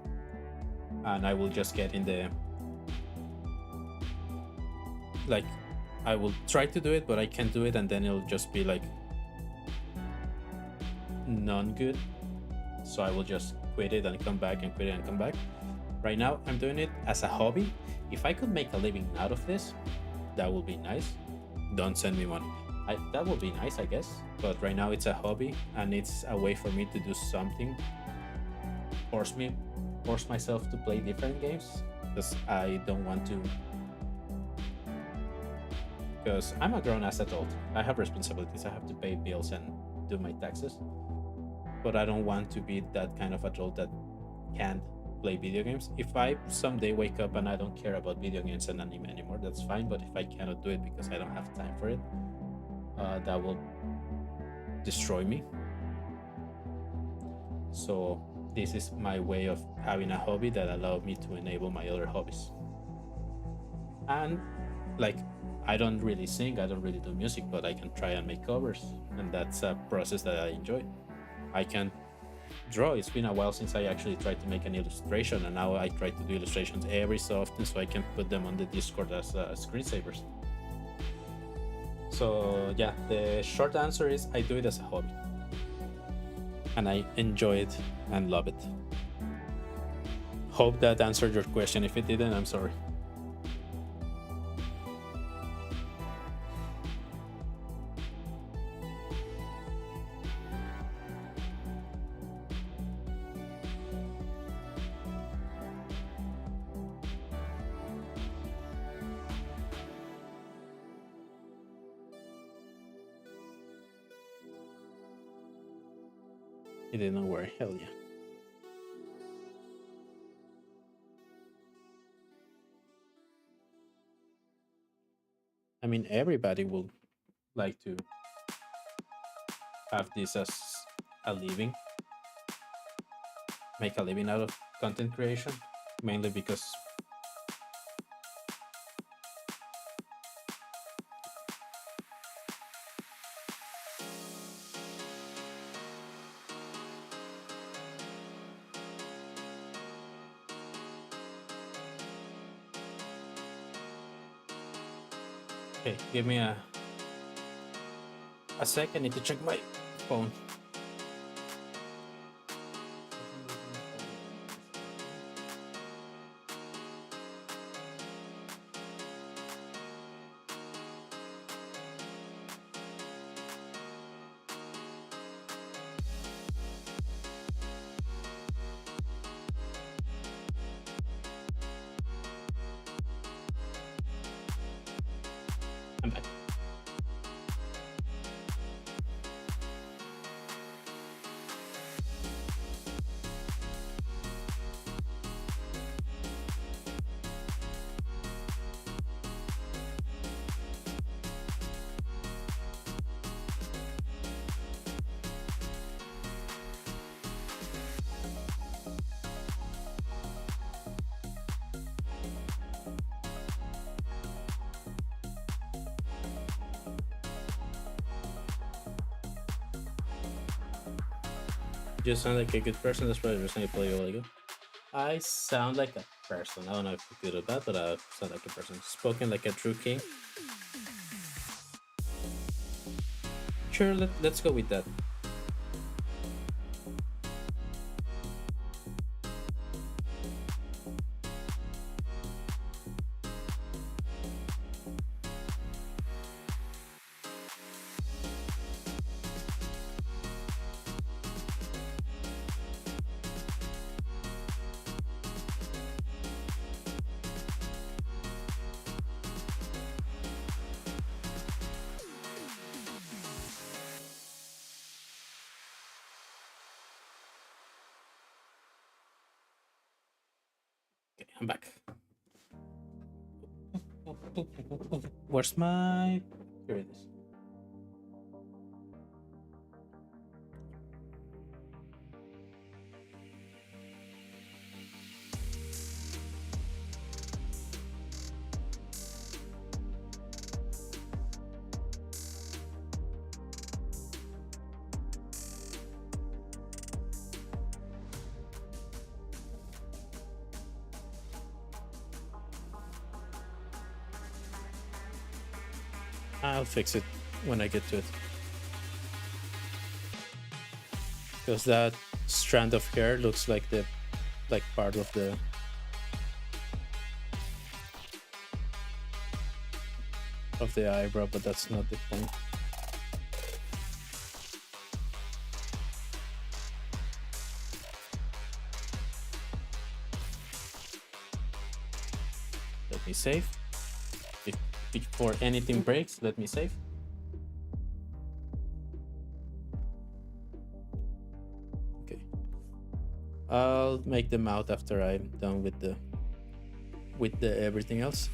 And I will just get in the like, I will try to do it, but I can't do it, and then it'll just be like non good. So I will just quit it and come back and quit it and come back. Right now, I'm doing it as a hobby. If I could make a living out of this, that would be nice. Don't send me money. That would be nice, I guess. But right now, it's a hobby, and it's a way for me to do something. Force myself to play different games because I don't want to. Because I'm a grown-ass adult. I have responsibilities. I have to pay bills and do my taxes. But I don't want to be that kind of adult that can't play video games. If I someday wake up and I don't care about video games and anime anymore, that's fine. But if I cannot do it because I don't have time for it, that will destroy me. So this is my way of having a hobby that allowed me to enable my other hobbies. And like, I don't really sing, I don't really do music, but I can try and make covers, and that's a process that I enjoy. I can draw. It's been a while since I actually tried to make an illustration, and now I try to do illustrations every so often so I can put them on the Discord as screensavers. So yeah, the short answer is I do it as a hobby, and I enjoy it and love it. Hope that answered your question. If it didn't, I'm sorry. He didn't worry. Hell yeah. I mean, everybody will like to have this as a living, make a living out of content creation, mainly because okay, give me a sec. I need to check my phone. I'm back. You sound like a good person. That's probably the reason you play your Lego. I sound like a person. I don't know if you're good or bad, but I sound like a person. Spoken like a true king. Sure, let's go with that. Okay, I'm back. Where's my... Here it is. I'll fix it when I get to it. Because that strand of hair looks like the part of the eyebrow, but that's not the point. Let me save. If before anything breaks, let me save. Okay. I'll make the mouth after I'm done with the everything else.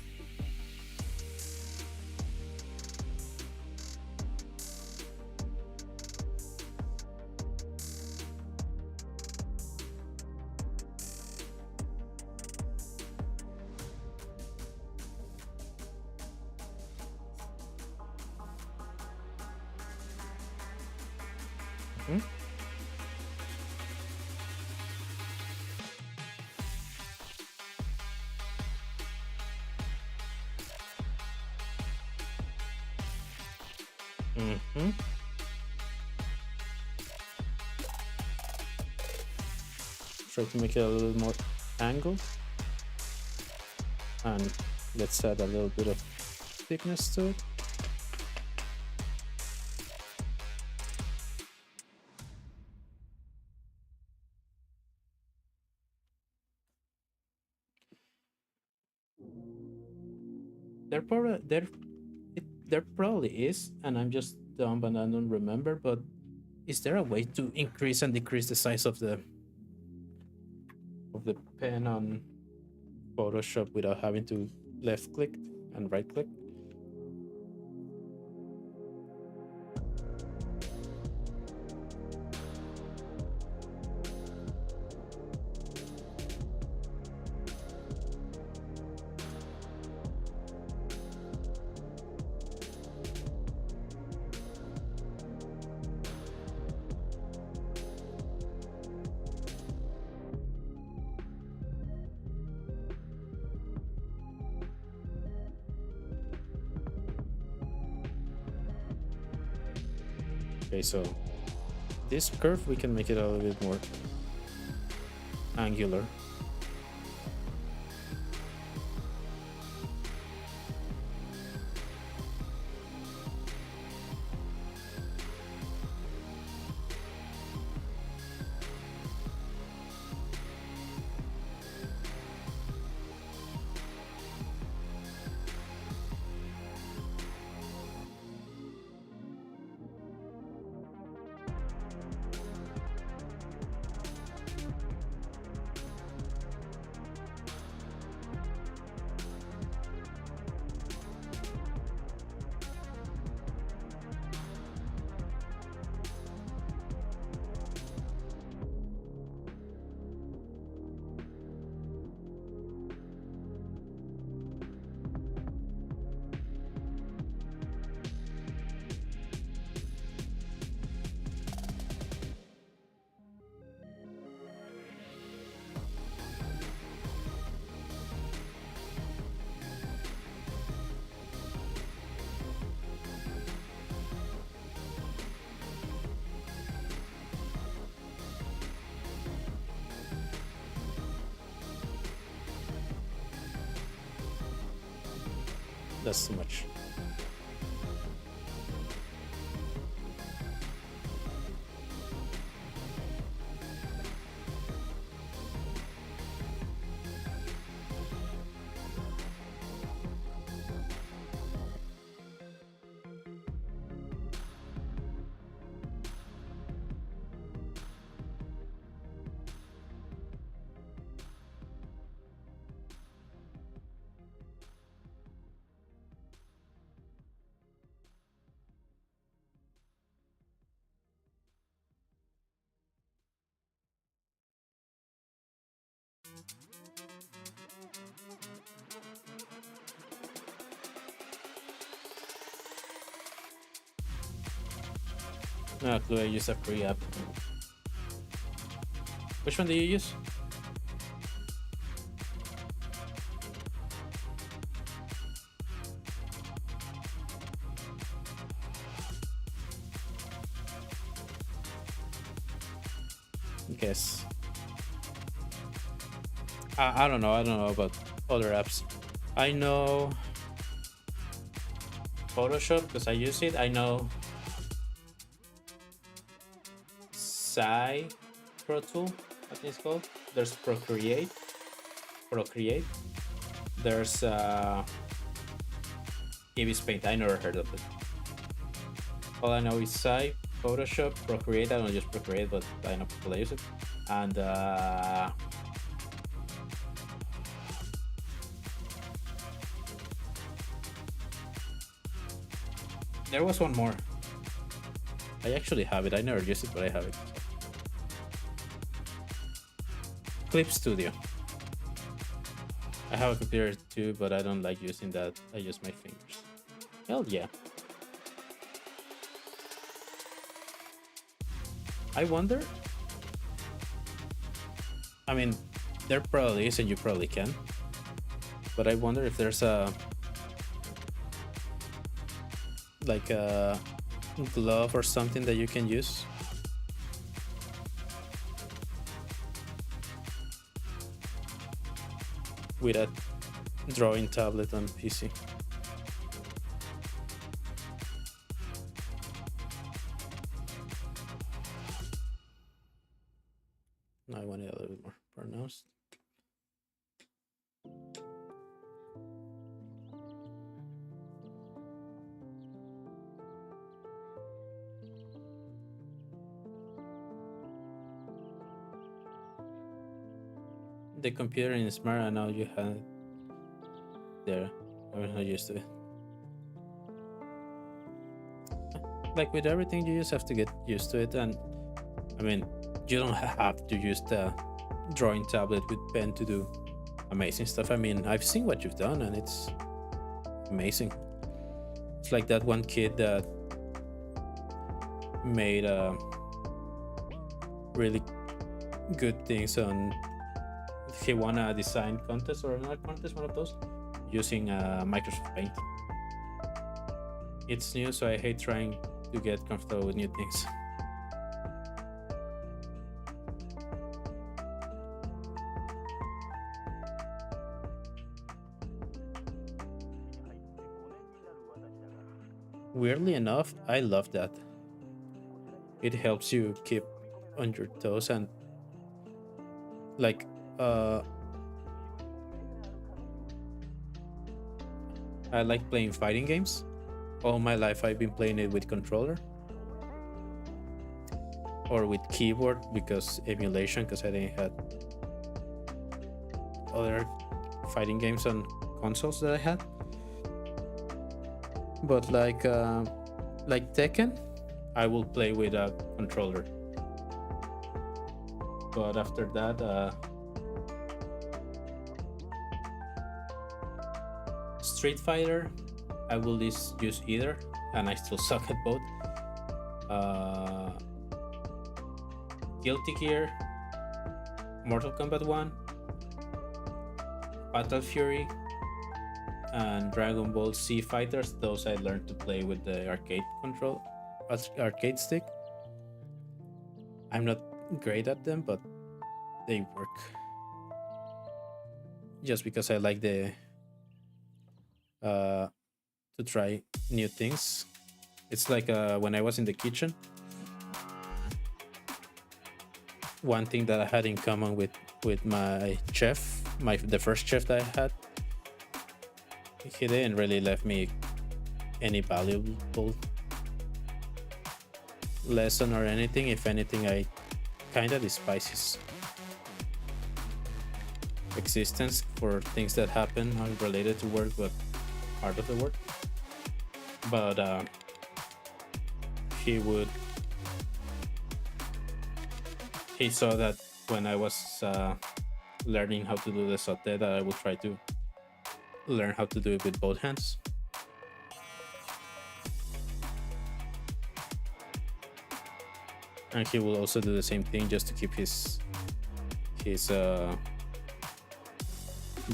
Try to make it a little more angled, and let's add a little bit of thickness to it. There probably is, and I'm just dumb and I don't remember. But is there a way to increase and decrease the size of the pen on Photoshop without having to left click and right click? Okay, so this curve we can make it a little bit more angular. That's too much. No clue, I use a free app. Which one do you use? guess. I don't know. I don't know about other apps. I know Photoshop because I use it. I know Sai Pro Tool, I think it's called. There's Procreate. There's Eevee Paint. I never heard of it. All I know is Sai, Photoshop, Procreate. I don't use Procreate, but I know people use it. And there was one more. I actually have it. I never use it, but I have it. Clip Studio. I have a computer too, but I don't like using that. I use my fingers. Hell yeah. I wonder. I mean, there probably is, and you probably can. But I wonder if there's a like a glove or something that you can use. With a drawing tablet on PC. I want it a little bit more pronounced. The computer in Smart, I know you have it there. I'm not used to it. Like with everything, you just have to get used to it. And I mean, you don't have to use the drawing tablet with pen to do amazing stuff. I mean, I've seen what you've done, and it's amazing. It's like that one kid that made really good things on. He won a design contest or another contest, one of those, using Microsoft Paint. It's new, so I hate trying to get comfortable with new things. Weirdly enough, I love that. It helps you keep on your toes and like I like playing fighting games. All my life I've been playing it with controller or with keyboard because emulation, because I didn't have other fighting games on consoles that I had. But like Tekken, I will play with a controller. But after that, Street Fighter, I will use either, and I still suck at both. Guilty Gear, Mortal Kombat 1, Fatal Fury, and Dragon Ball Z Fighters. Those I learned to play with the arcade stick. I'm not great at them, but they work. Just because I like to try new things. It's like when I was in the kitchen, one thing that I had in common with my chef, the first chef that I had, he didn't really left me any valuable lesson or anything. If anything, I kind of despise his existence for things that happen unrelated to work but part of the work. But he saw that when I was learning how to do the sauté, that I would try to learn how to do it with both hands. And he will also do the same thing just to keep his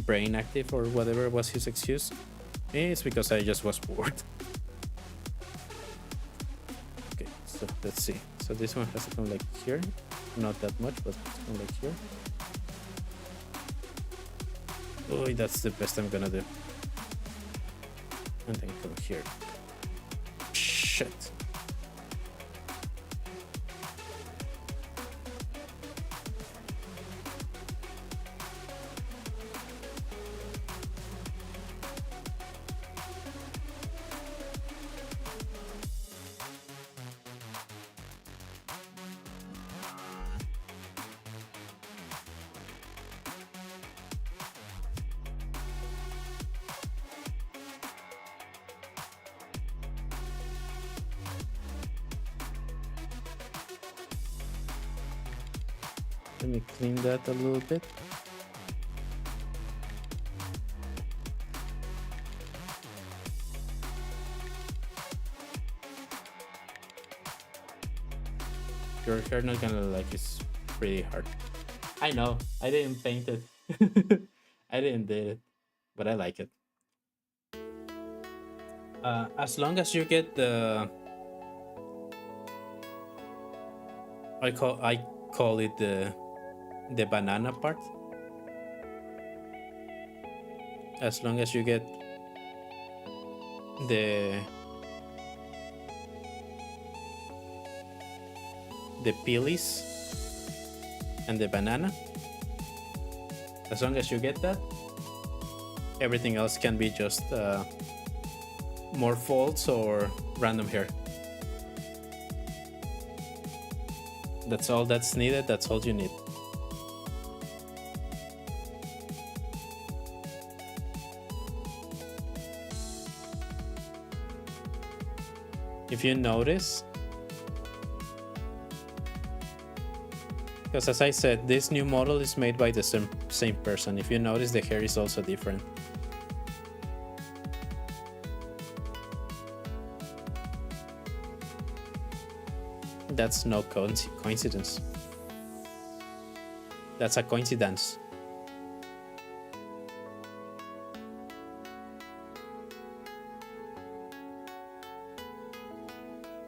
brain active, or whatever was his excuse. It's because I just was bored. Okay, so let's see. So this one has to come like here. not that much, but kind of like here. Oh, that's the best I'm gonna do. And then come here. Shit. Let me clean that a little bit. Your hair not gonna like it's pretty hard. I know. I didn't paint it. I didn't do it, but I like it. As long as you get the I call it the banana part. As long as you get the peelies and the banana, as long as you get that, everything else can be just more folds or random hair. That's all that's needed. That's all you need. If you notice, because as I said, this new model is made by the same person. If you notice, the hair is also different. That's no coincidence. That's a coincidence.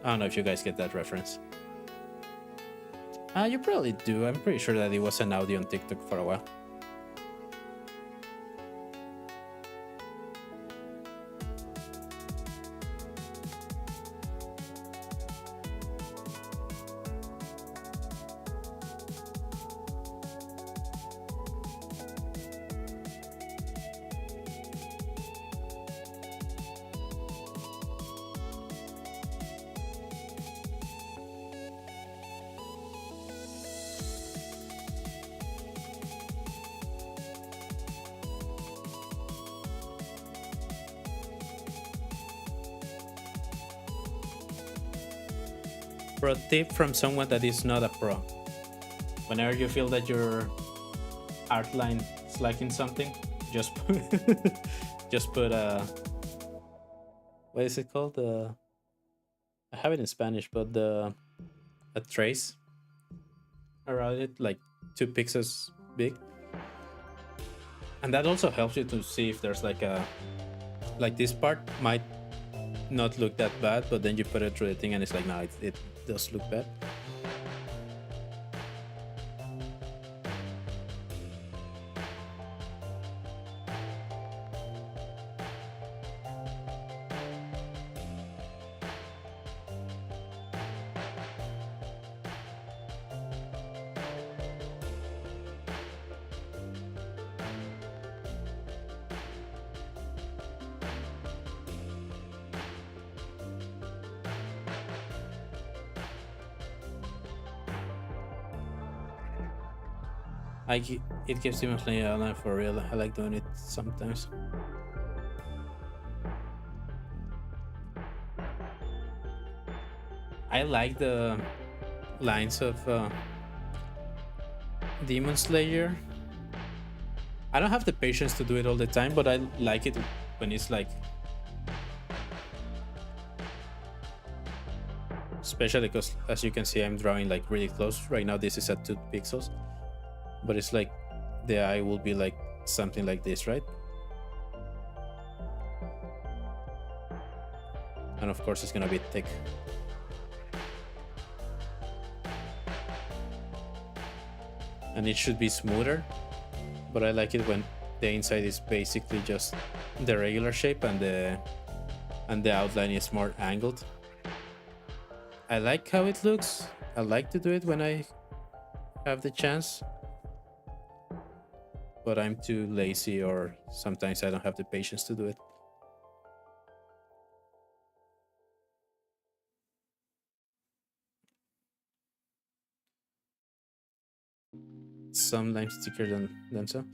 I don't know if you guys get that reference. You probably do. I'm pretty sure that it was an audio on TikTok for a while. Pro tip from someone that is not a pro. Whenever you feel that your art line is lacking something, just put, just put a, what is it called? I have it in Spanish, but a trace around it, like 2 pixels big. And that also helps you to see if there's like this part might not look that bad, but then you put it through the thing and it's like, no, it does look bad. It gives Demon Slayer online for real. I like doing it sometimes. I like the lines of Demon Slayer. I don't have the patience to do it all the time, but I like it when it's like, especially because as you can see, I'm drawing like really close. Right now this is at 2 pixels, but it's like the eye will be like something like this, right? And of course it's gonna be thick. and it should be smoother. But I like it when the inside is basically just the regular shape and the outline is more angled. I like how it looks. I like to do it when I have the chance, but I'm too lazy or sometimes I don't have the patience to do it. Sometimes thicker than so.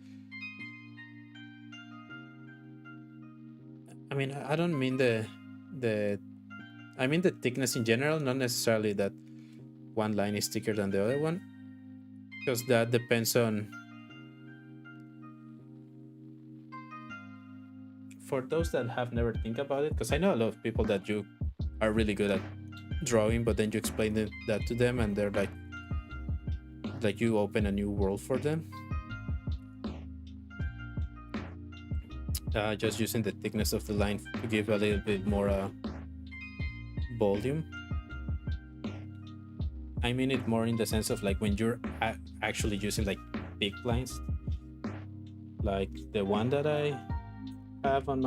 I mean, I don't mean the I mean the thickness in general, not necessarily that one line is thicker than the other one, because that depends on. For those that have never think about it, because I know a lot of people that you are really good at drawing, but then you explain that to them, and they're like you open a new world for them. Just using the thickness of the line to give a little bit more volume. I mean it more in the sense of like when you're actually using like big lines, like the one that I have on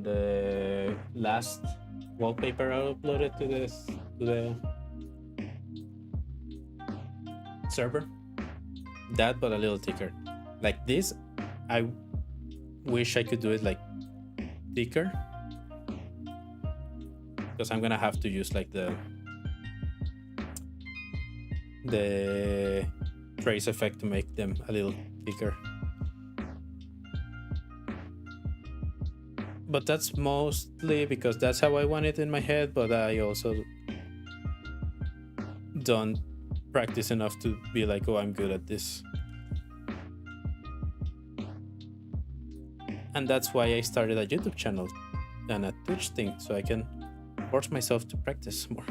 the last wallpaper I uploaded to the server. That, but a little thicker. Like this, I wish I could do it like thicker, because I'm gonna have to use like the trace effect to make them a little thicker. But that's mostly because that's how I want it in my head, but I also don't practice enough to be like, oh, I'm good at this. And that's why I started a YouTube channel and a Twitch thing, so I can force myself to practice more.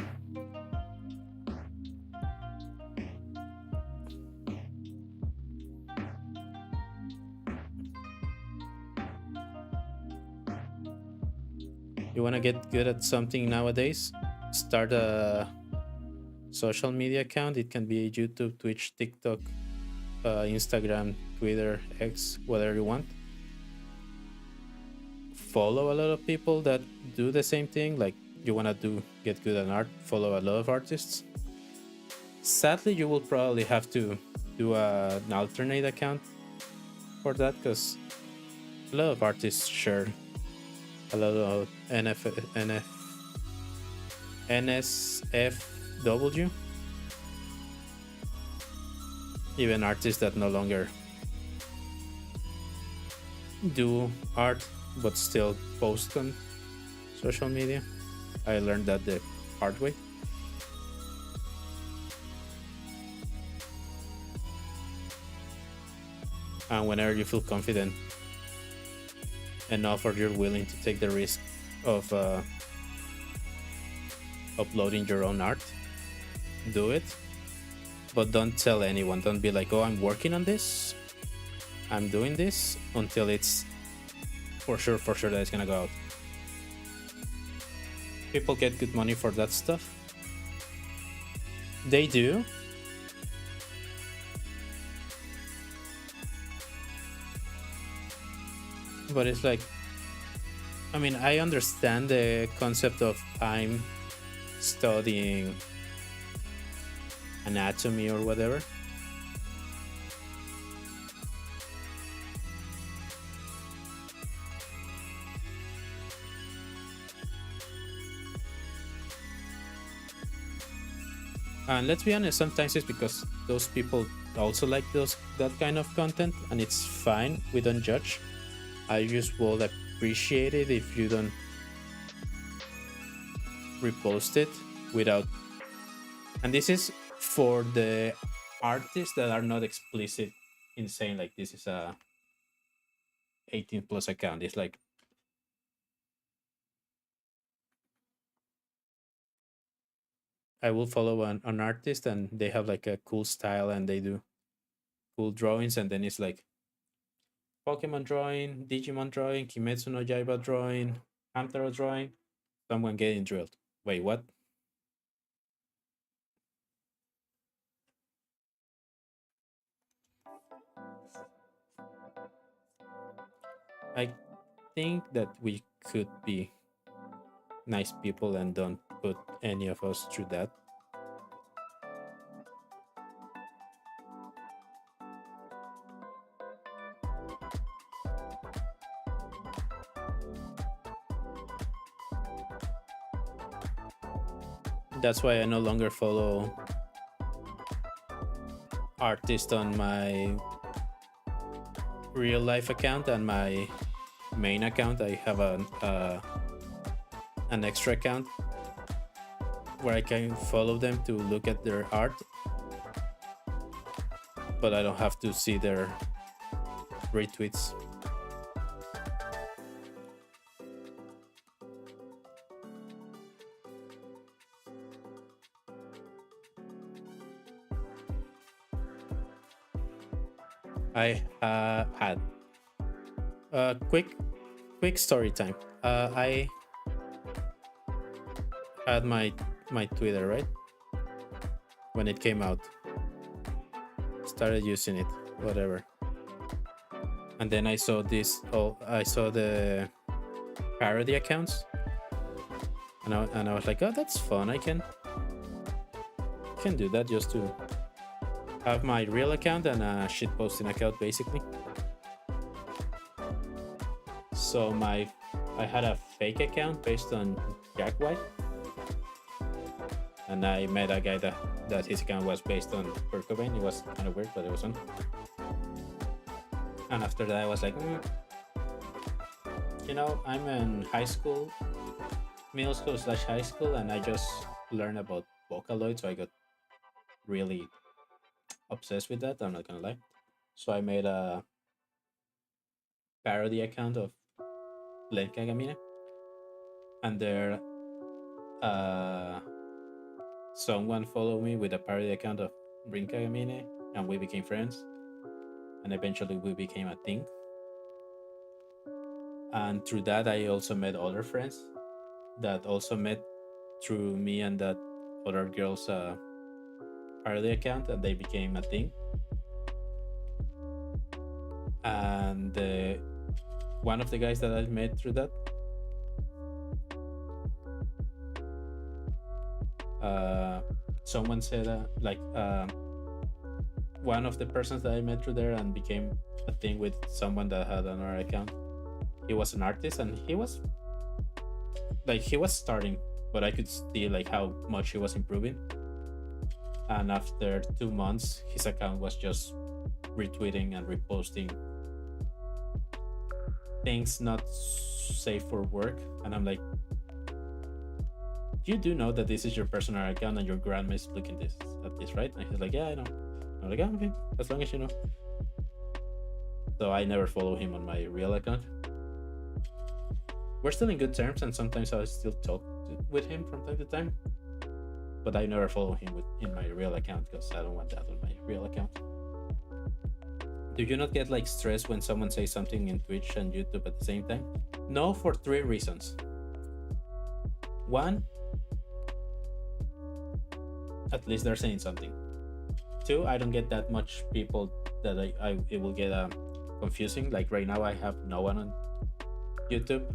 You want to get good at something nowadays? Start a social media account. It can be YouTube, Twitch, TikTok, Instagram, Twitter, X, whatever you want. Follow a lot of people that do the same thing. Like you want to get good at art, follow a lot of artists. Sadly, you will probably have to do an alternate account for that, because a lot of artists share a lot of NSFW. Even artists that no longer do art but still post on social media. I learned that the hard way. And whenever you feel confident enough or you're willing to take the risk of uploading your own art, do it. But don't tell anyone. Don't be like, oh, I'm working on this, I'm doing this, until it's for sure that it's gonna go out. People get good money for that stuff. They do. But it's like, I mean, I understand the concept of time studying anatomy or whatever. And let's be honest, sometimes it's because those people also like that kind of content, and it's fine. We don't judge. I just will appreciate it if you don't repost it without. And this is for the artists that are not explicit in saying like this is a 18 plus account. It's like, I will follow an artist and they have like a cool style and they do cool drawings, and then it's like Pokemon drawing, Digimon drawing, Kimetsu no Yaiba drawing, Hamtaro drawing, someone getting drilled. Wait, what? I think that we could be nice people and don't put any of us through that. That's why I no longer follow artists on my real life account and my main account. I have an extra account where I can follow them to look at their art, but I don't have to see their retweets. I had quick story time. I had my Twitter, right, when it came out. Started using it, whatever. And then I saw this. Oh, I saw the parody accounts, and I was like, oh, that's fun. I can do that just to have my real account and a shit posting account, basically. So I had a fake account based on Jack White, and I met a guy that his account was based on Kurt Cobain. It was kind of weird, but it was fun. And after that, I was like, I'm in high school, middle school slash high school, and I just learned about Vocaloid, so I got really obsessed with that. I'm not gonna lie. So I made a parody account of Len Kagamine, and there, uh, someone followed me with a parody account of Rin Kagamine, and we became friends. And eventually, we became a thing. And through that, I also met other friends that also met through me and that other girl's parody account, and they became a thing. And one of the guys that I met through that, someone said one of the persons that I met through there and became a thing with someone that had another account. He was an artist, and he was starting, but I could see like how much he was improving. And after 2 months, his account was just retweeting and reposting things not safe for work. And I'm like, you do know that this is your personal account and your grandma is looking at this, right? And he's like, yeah, I know. I'm like, oh, okay, as long as you know. So I never follow him on my real account. We're still in good terms, and sometimes I still talk with him from time to time. But I never follow him in my real account because I don't want that on my real account. Do you not get like stressed when someone says something in Twitch and YouTube at the same time? No, for 3 reasons. One, at least they're saying something. 2, I don't get that much people that it will get confusing. Like right now, I have no one on YouTube,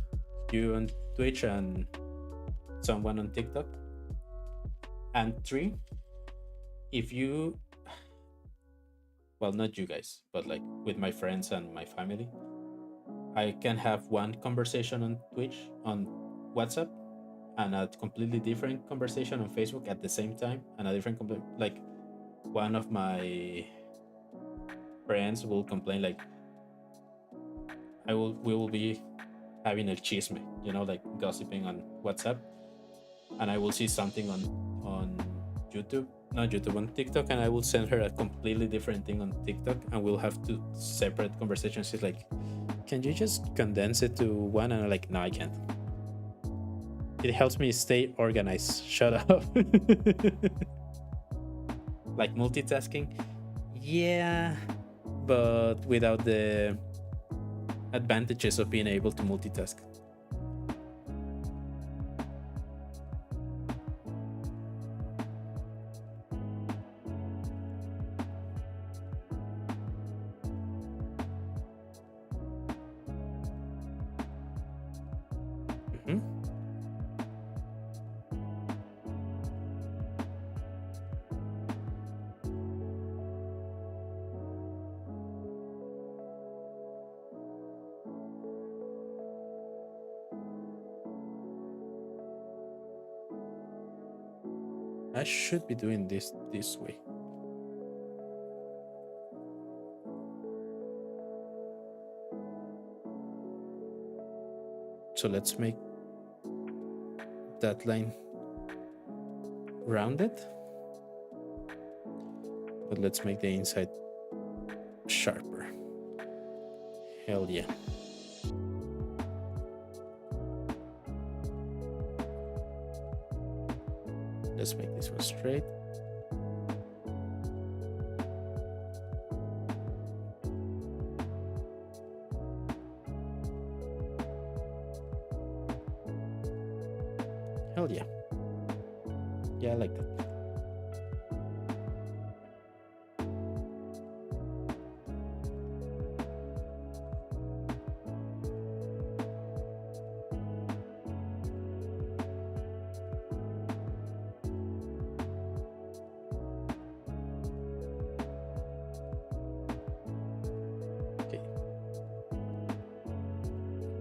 you on Twitch, and someone on TikTok. And 3, if you, well, not you guys, but like with my friends and my family, I can have one conversation on Twitch, on WhatsApp, and a completely different conversation on Facebook at the same time, and a different like one of my friends will complain like we will be having a chisme, like gossiping on WhatsApp, and I will see something on YouTube, not YouTube, on TikTok, and I will send her a completely different thing on TikTok, and we'll have 2 separate conversations. She's like, can you just condense it to one? And I'm like, no, I can't. It helps me stay organized. Shut up. Like multitasking, yeah, but without the advantages of being able to multitask. I should be doing this way. So let's make that line rounded, but let's make the inside sharper. Hell yeah. Let's make this one straight. Hell yeah. Yeah, I like that. Okay.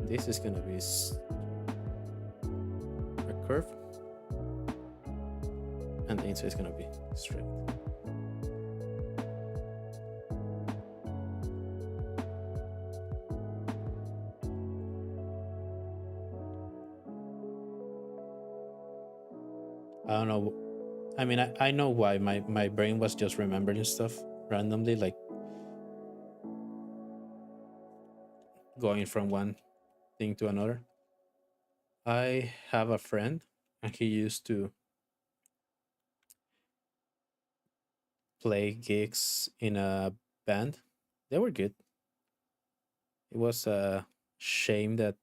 This is gonna be a curve, and the inside is gonna be straight. I don't know. I mean, I know why my brain was just remembering stuff randomly, like going from one thing to another. I have a friend, and he used to play gigs in a band. They were good. It was a shame that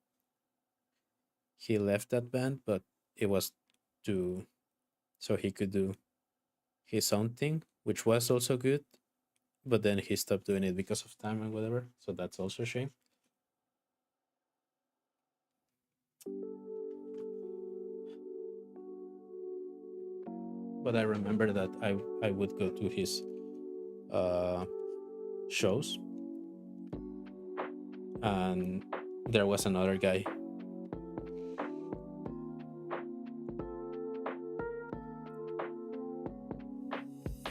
he left that band, but it was to so he could do his own thing, which was also good. But then he stopped doing it because of time and whatever. So that's also a shame. But I remember that I would go to his uh, shows, and there was another guy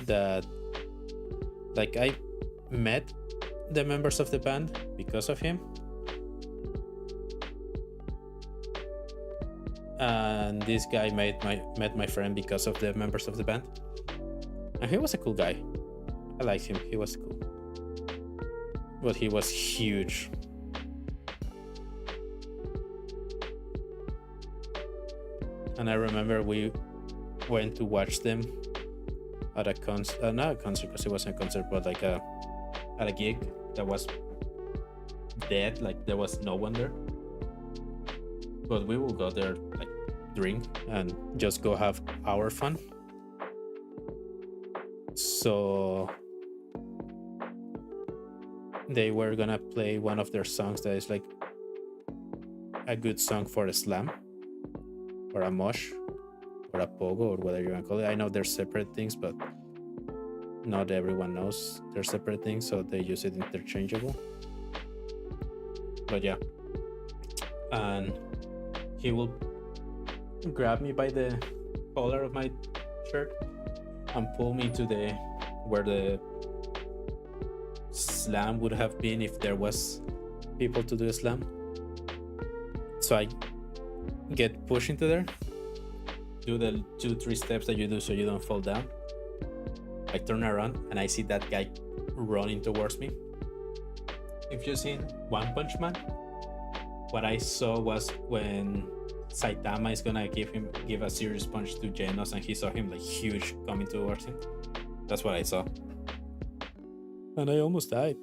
that, like, I met the members of the band because of him, and this guy met my friend because of the members of the band, and he was a cool guy. I liked him. He was cool, but he was huge. And I remember we went to watch them at a concert, not a concert because it wasn't a concert, but like at a gig that was dead. Like there was no one there, but we will go there, like drink and just go have our fun. So they were gonna play one of their songs that is like a good song for a slam or a mosh or a pogo or whatever you want to call it. I know they're separate things, but not everyone knows they're separate things, so they use it interchangeable. But yeah, and he will grab me by the collar of my shirt and pull me to the where the slam would have been if there was people to do a slam. So I get pushed into there, do the 2-3 steps that you do so you don't fall down. I turn around and I see that guy running towards me. If you've seen One Punch Man, what I saw was when Saitama is gonna give a serious punch to Genos, and he saw him like huge coming towards him. That's what I saw, and I almost died.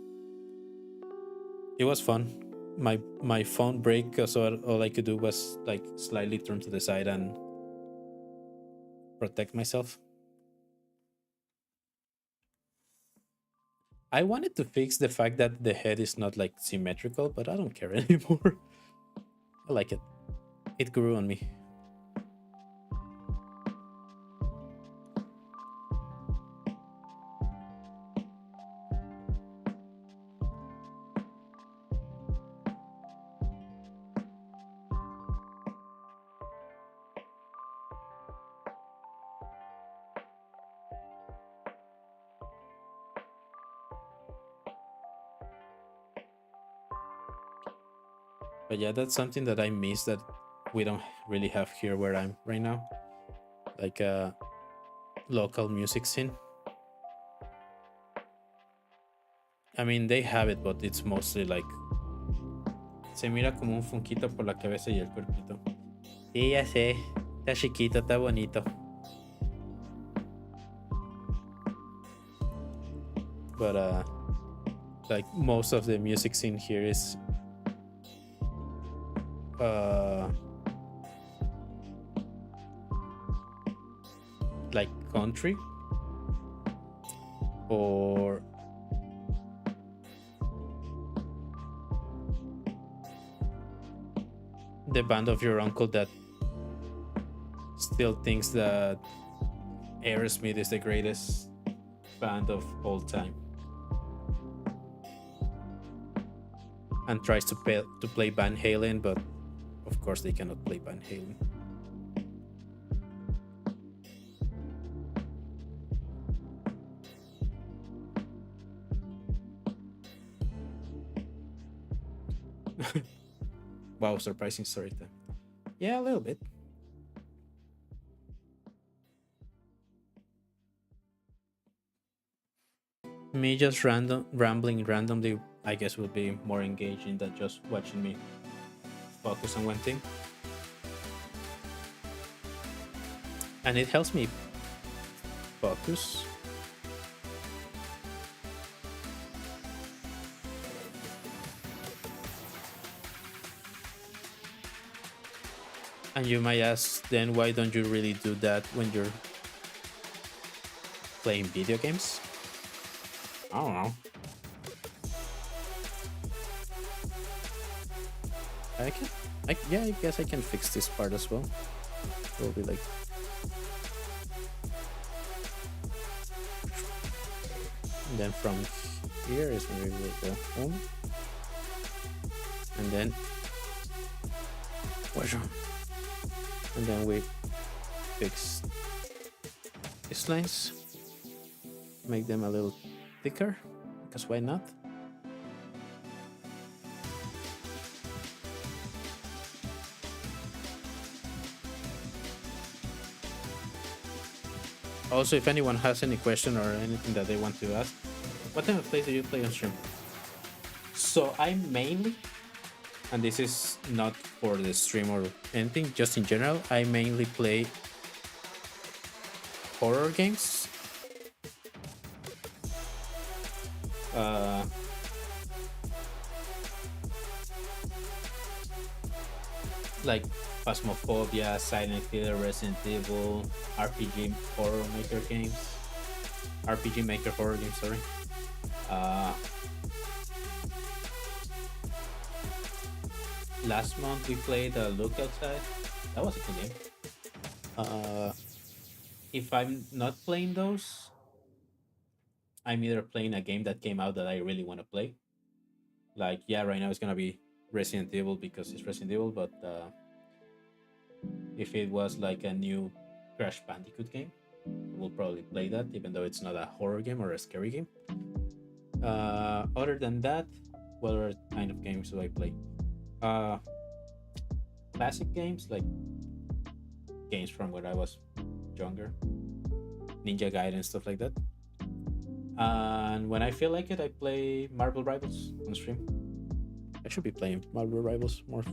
It was fun. My phone break because all I could do was like slightly turn to the side and protect myself. I wanted to fix the fact that the head is not like symmetrical, but I don't care anymore. I like it. It grew on me. But yeah, that's something that I miss that we don't really have here where I'm right now, like a local music scene. I mean, they have it, but it's mostly like se mira como un funquito por la cabeza y el cuerpito. Sí, ya sé. Está chiquito, está bonito. But like most of the music scene here is uh like country or the band of your uncle that still thinks that Aerosmith is the greatest band of all time and tries to play Van Halen, but of course they cannot play Van Halen. Wow, surprising story time. Yeah, a little bit. Me just rambling randomly, I guess, would be more engaging than just watching me focus on one thing. And it helps me focus. And you might ask, then why don't you really do that when you're playing video games? I don't know. Yeah, I guess I can fix this part as well. It'll be like. And then from here is where we will go home. And then. Where's wrong? And then we fix these lines, make them a little thicker, because why not? Also, if anyone has any question or anything that they want to ask, what type of plays do you play on stream? So I mainly, and this is not for the stream or anything, just in general, I mainly play horror games. Like Phasmophobia, Silent Hill, Resident Evil, RPG horror maker games, RPG maker horror games. Sorry. Last month we played Look Outside. That was a good game. If I'm not playing those, I'm either playing a game that came out that I really want to play. Like, yeah, right now it's gonna be Resident Evil because it's Resident Evil, but if it was like a new Crash Bandicoot game, we'll probably play that, even though it's not a horror game or a scary game. Other than that, what other kind of games do I play? Classic games, like games from when I was younger, Ninja Gaiden, stuff like that. And when I feel like it, I play Marvel Rivals on stream. I should be playing Marvel Rivals more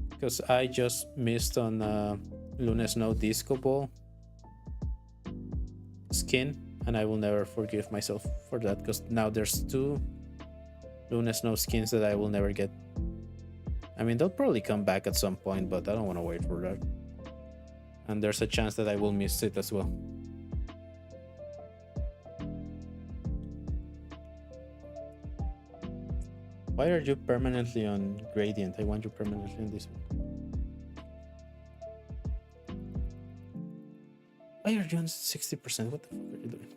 because I just missed on Luna Snow Disco Ball skin, and I will never forgive myself for that because now there's 2 Luna Snow skins that I will never get. I mean, they'll probably come back at some point, but I don't want to wait for that. And there's a chance that I will miss it as well. Why are you permanently on Gradient? I want you permanently on this one. Why are you on 60%? What the fuck are you doing?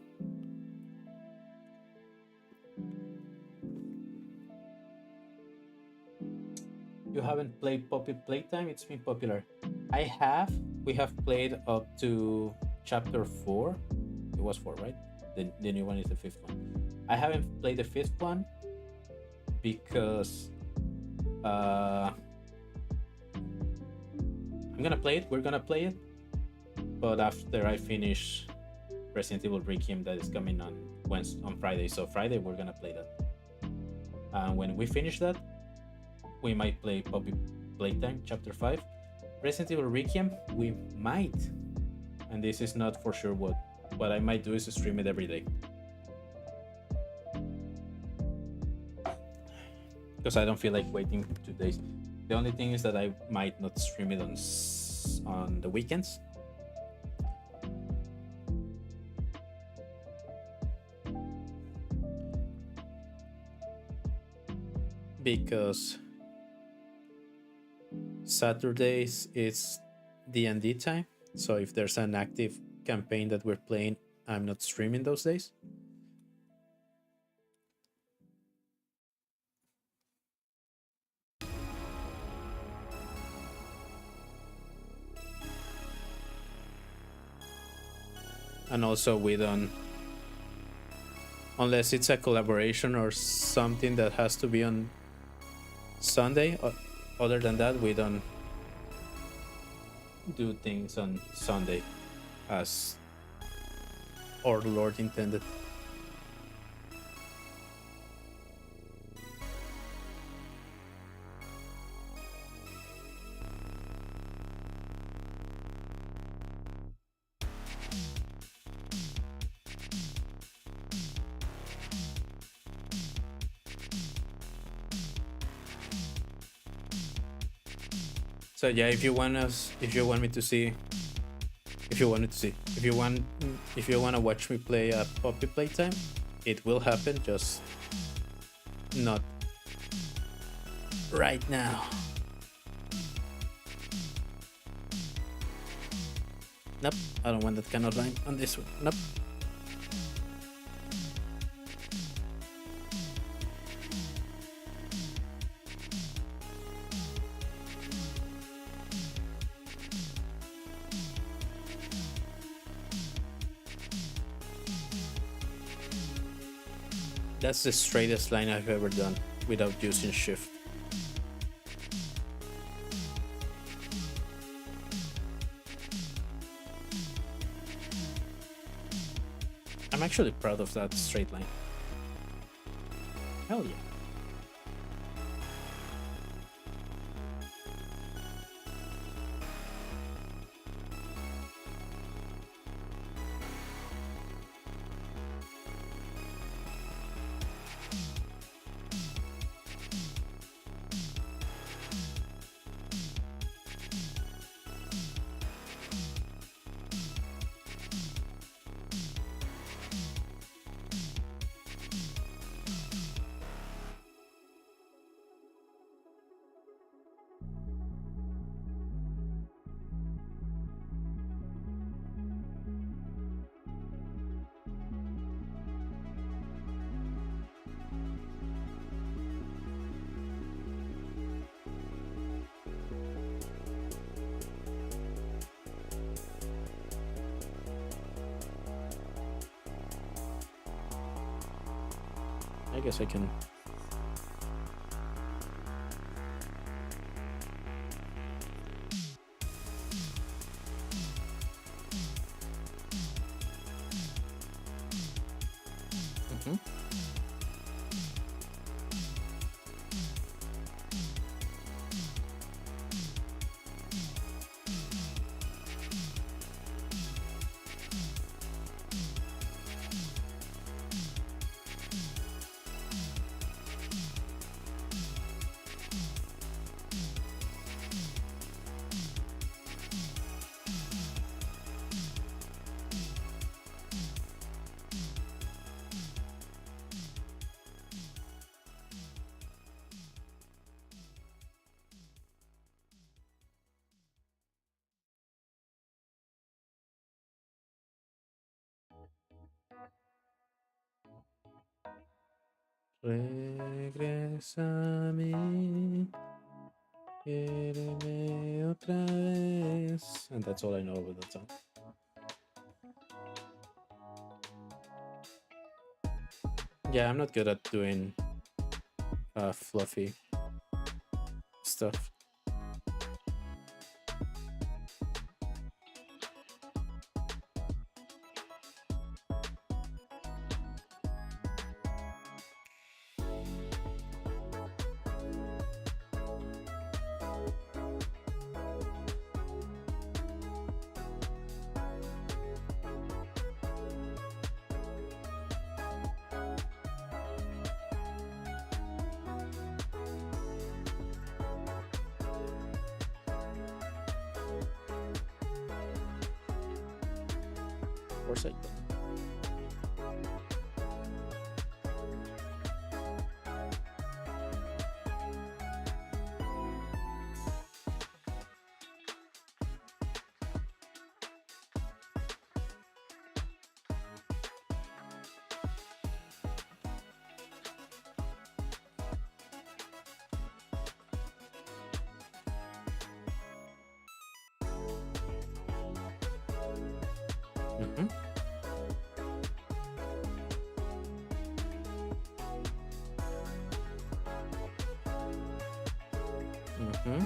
You haven't played Poppy Playtime? It's been popular. I have. We have played up to chapter 4. It was 4, right? The new one is the 5th one. I haven't played the 5th one because Uh, I'm gonna play it. We're gonna play it, but after I finish Resident Evil Requiem, that is coming on Wednesday, on Friday. So Friday we're gonna play that. And when we finish that, we might play Poppy Playtime Chapter 5. Resident Evil Requiem, we might, and this is not for sure what I might do is stream it every day. Because I don't feel like waiting 2 days. The only thing is that I might not stream it on the weekends. Because Saturdays is D&D time, so if there's an active campaign that we're playing, I'm not streaming those days. And also we don't, unless it's a collaboration or something that has to be on Sunday. Other than that, we don't do things on Sunday as our Lord intended. So yeah, if you want me to see, if you want to watch me play a Poppy Playtime, it will happen. Just not right now. Nope, I don't want that kind of line on this one. Nope. That's the straightest line I've ever done without using shift. I'm actually proud of that straight line. Hell yeah. I guess I can. Mhm. Regresa a mí, quiéreme otra vez. And that's all I know about that song. Yeah, I'm not good at doing fluffy stuff. Foresight. Mm-hmm. Mm-hmm.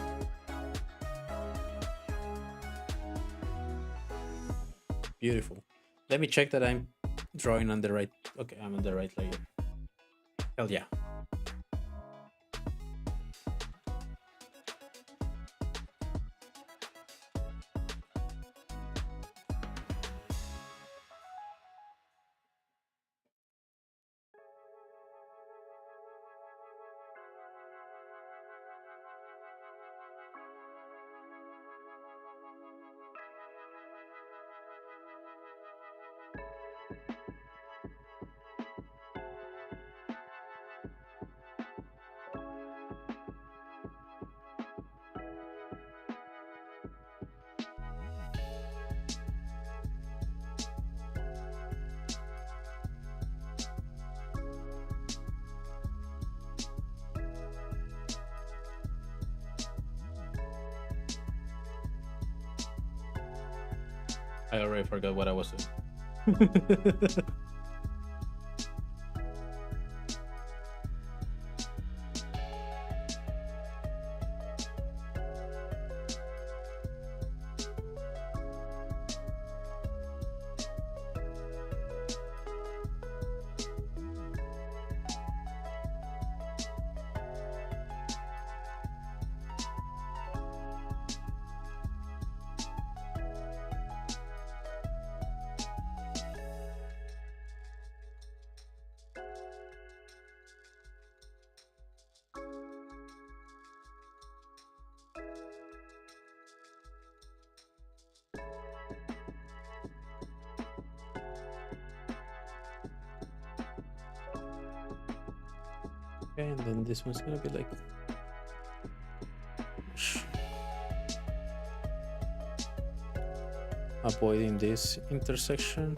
Beautiful. Let me check that I'm drawing on the right. Okay, I'm on the right layer. Hell yeah. I already forgot what I was doing. Okay, and then this one's gonna be like avoiding this intersection.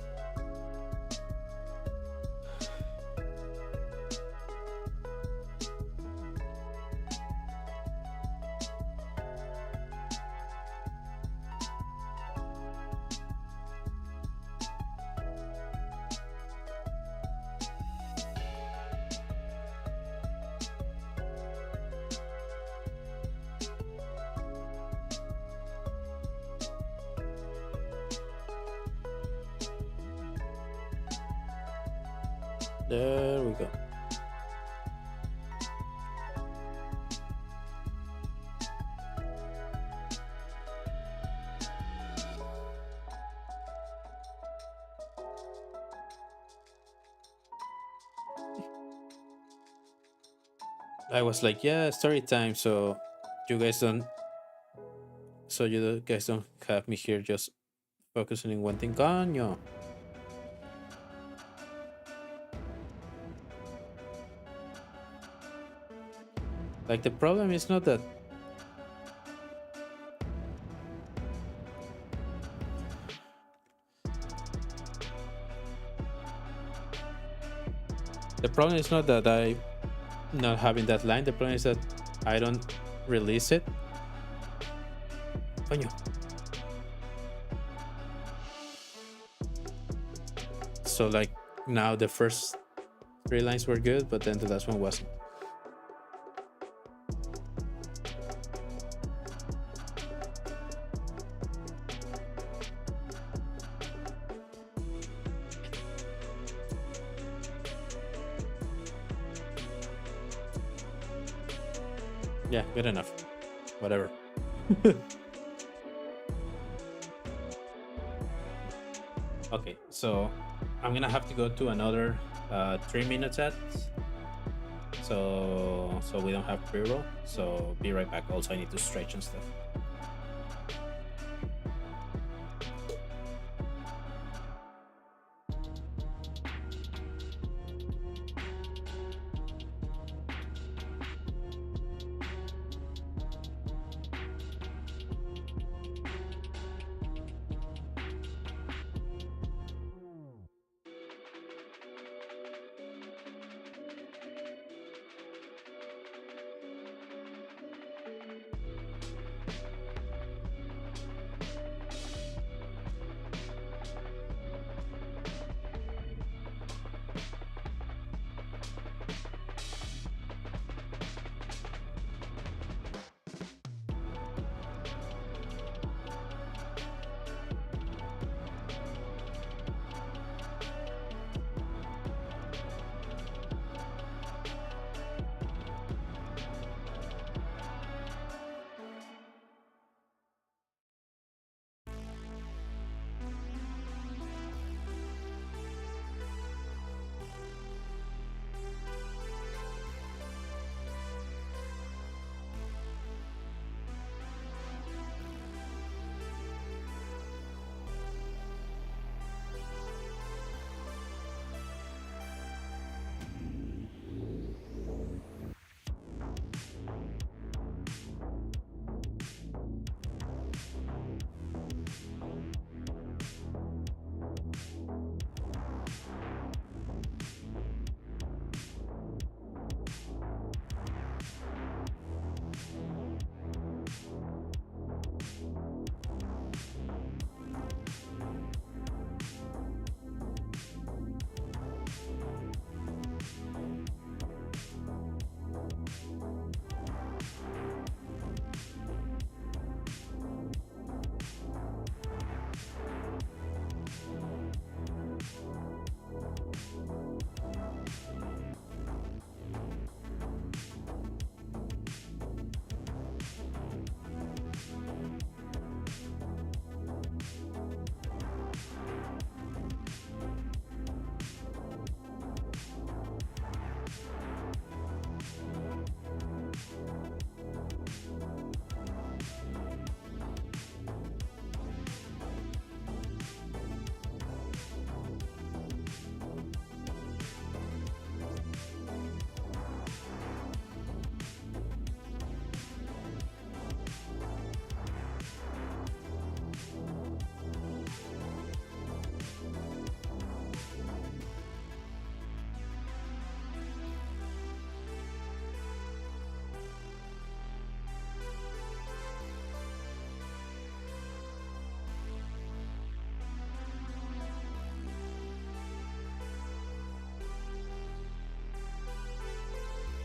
There we go. I was like, yeah, story time. So you guys don't. So you guys don't have me here just focusing on one thing. Coño. Like the problem is not that. The problem is not that I not having that line. The problem is that I don't release it. Coño. So like now the first 3 lines were good, but then the last one wasn't. Yeah, good enough. Whatever. Okay, so I'm gonna have to go to another 3 minute set. So we don't have pre-roll. So be right back. Also, I need to stretch and stuff.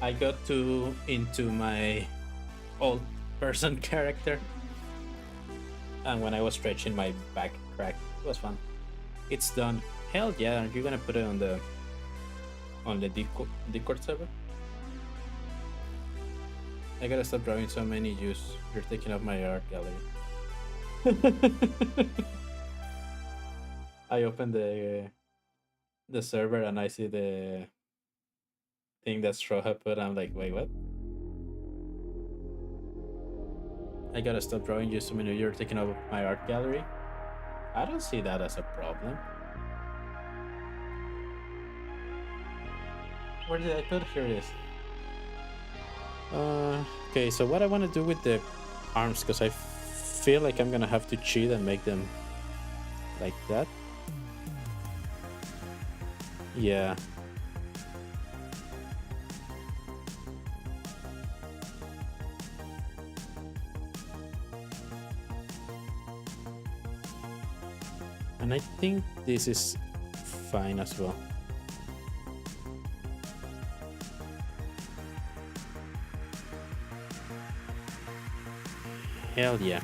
I got to into my old person character, and when I was stretching, my back cracked. It was fun. It's done. Hell yeah! Are you gonna put it on the Discord server? I gotta stop drawing so many views. You're taking up my art gallery. I opened the server and I see the thing that Stroha put. I'm like, wait, what? I gotta stop drawing you so many. You're taking up my art gallery. I don't see that as a problem. Where did I put? Here it is. Okay, so what I want to do with the arms, because I feel like I'm gonna have to cheat and make them like that. Yeah. And I think this is fine as well. Hell yeah.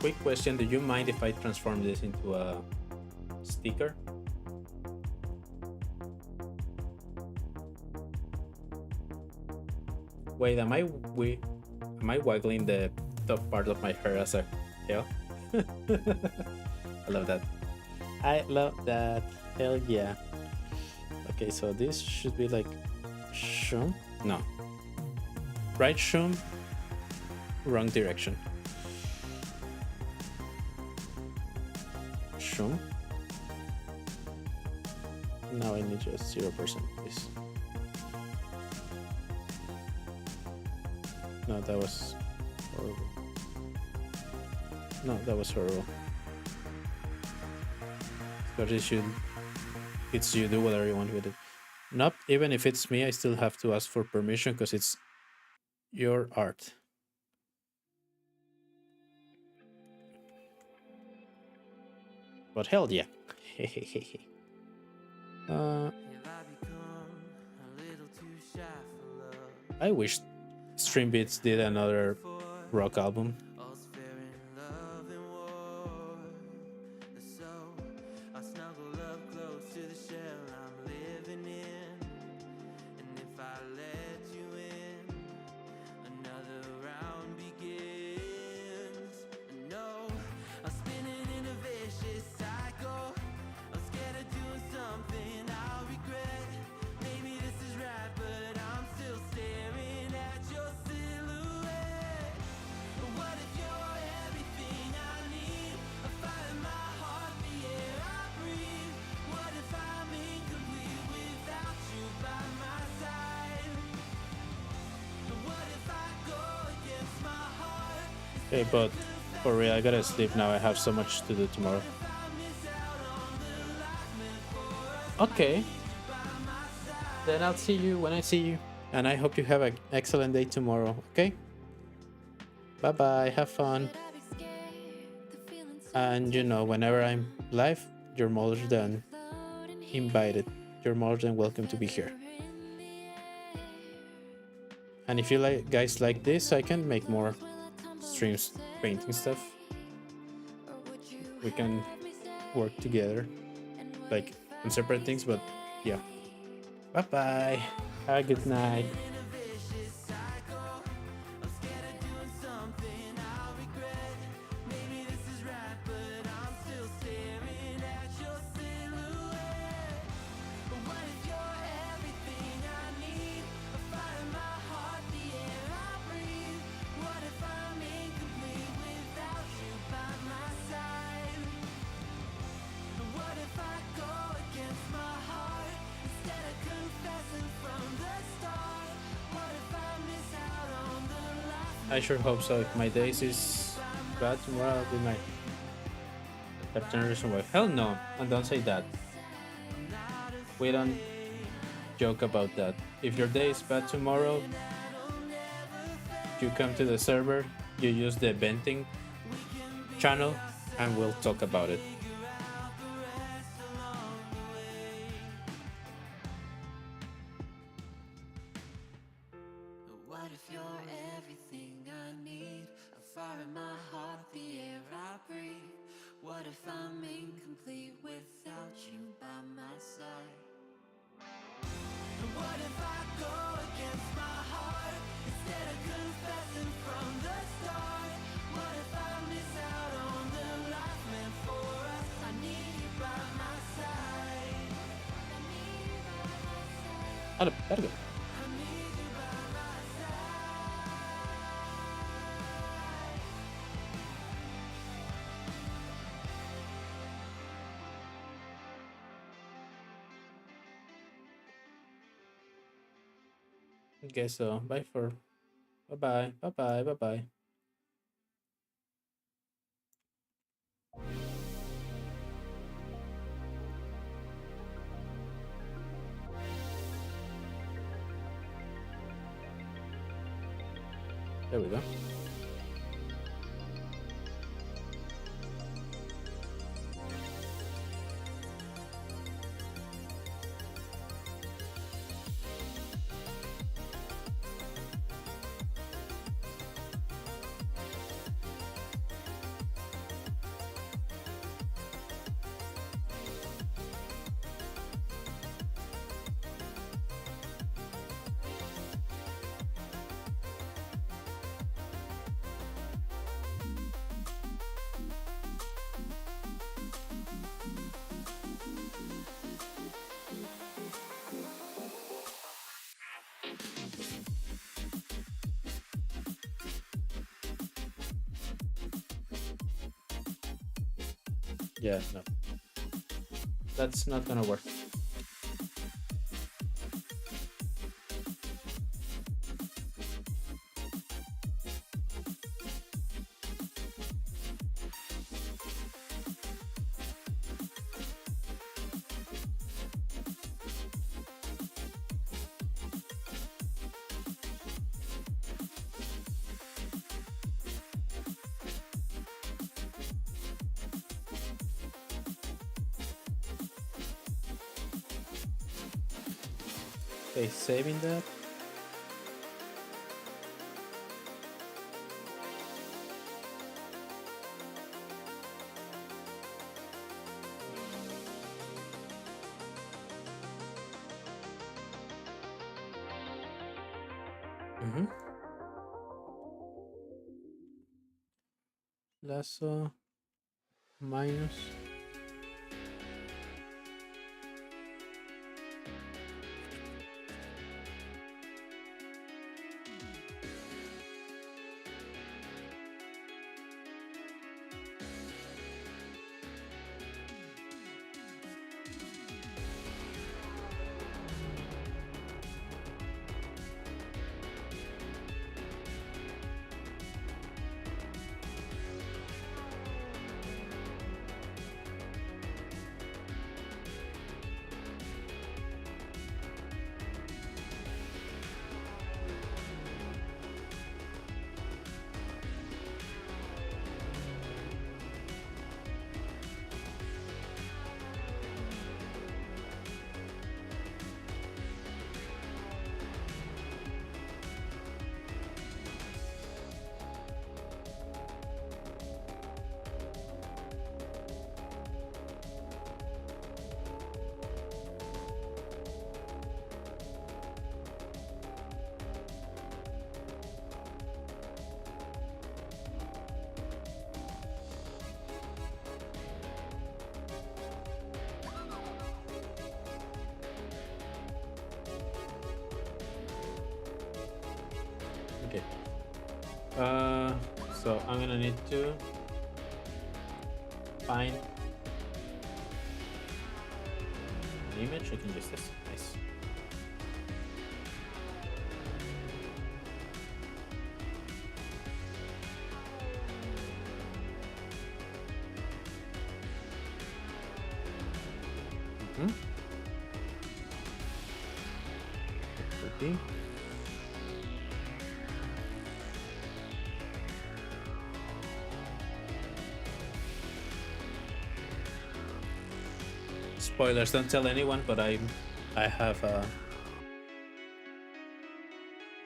quick question: do you mind if I transform this into a sticker? Wait, am I waggling the top part of my hair as a tail? I love that. I love that. Hell yeah. Okay, so this should be like shroom. No. Right shroom. Wrong direction. Shroom. Now I need just 0%, please. No, that was horrible. No, that was horrible. But it's you do whatever you want with it. Nope, even if it's me, I still have to ask for permission because it's your art. But hell yeah. I wish Stream Beats did another rock album. Okay, but for real, I gotta sleep now. I have so much to do tomorrow. Okay. Then I'll see you when I see you. And I hope you have an excellent day tomorrow, okay? Bye-bye, have fun. And you know, whenever I'm live, you're more than invited. You're more than welcome to be here. And if you guys like this, I can make more streams painting stuff. We can work together, like on separate things, but yeah. Bye bye. Have a good night. I sure hope so. If my days is bad tomorrow, I'll be my Captain Reason Why. Hell no, and don't say that. We don't joke about that. If your day is bad tomorrow, you come to the server, you use the venting channel, and we'll talk about it. Verga. Guess so. Bye for. Bye bye. Bye bye. Bye bye. There we go. Yeah, no, that's not gonna work. Okay, saving that. Mm-hmm. Lasso minus. Okay. So I'm gonna need to find an image. I can use this. Nice. Mm-hmm. Okay. Spoilers, don't tell anyone, but I have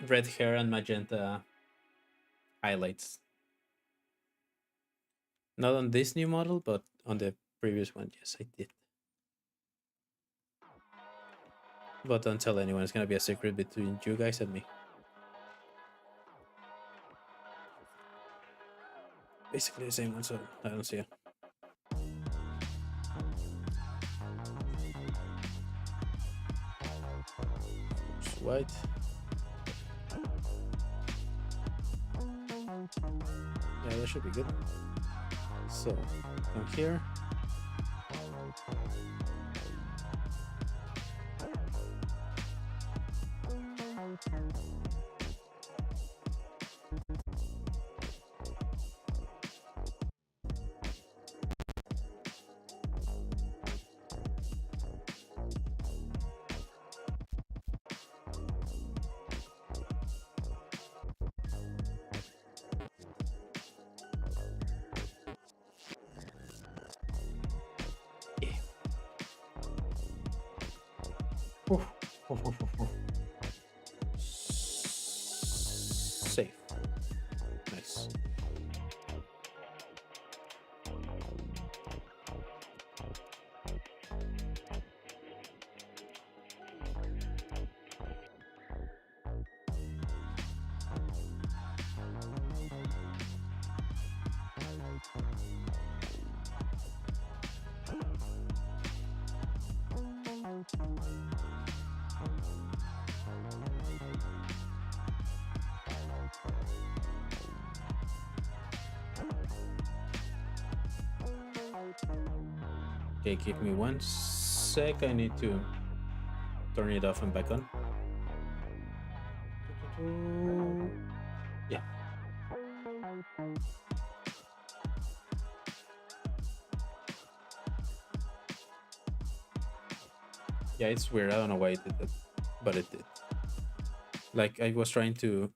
red hair and magenta highlights. Not on this new model, but on the previous one, yes, I did. But don't tell anyone, it's gonna be a secret between you guys and me. Basically the same one, so I don't see it. It's white. Yeah, that should be good. So, from here. Yeah. Oof. Oof, oof, oof, oof. Safe. Nice. Okay, give me 1 sec. I need to turn it off and back on. Yeah. Yeah, it's weird. I don't know why it did that, but it did. Like I was trying to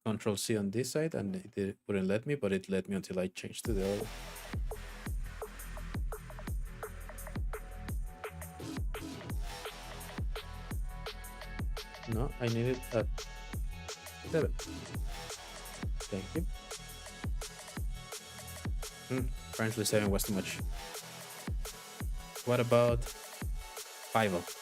Control C on this side and wouldn't let me, but it let me until I changed to the other. No, I need it at 7. Thank you. Apparently 7 was too much. What about 5?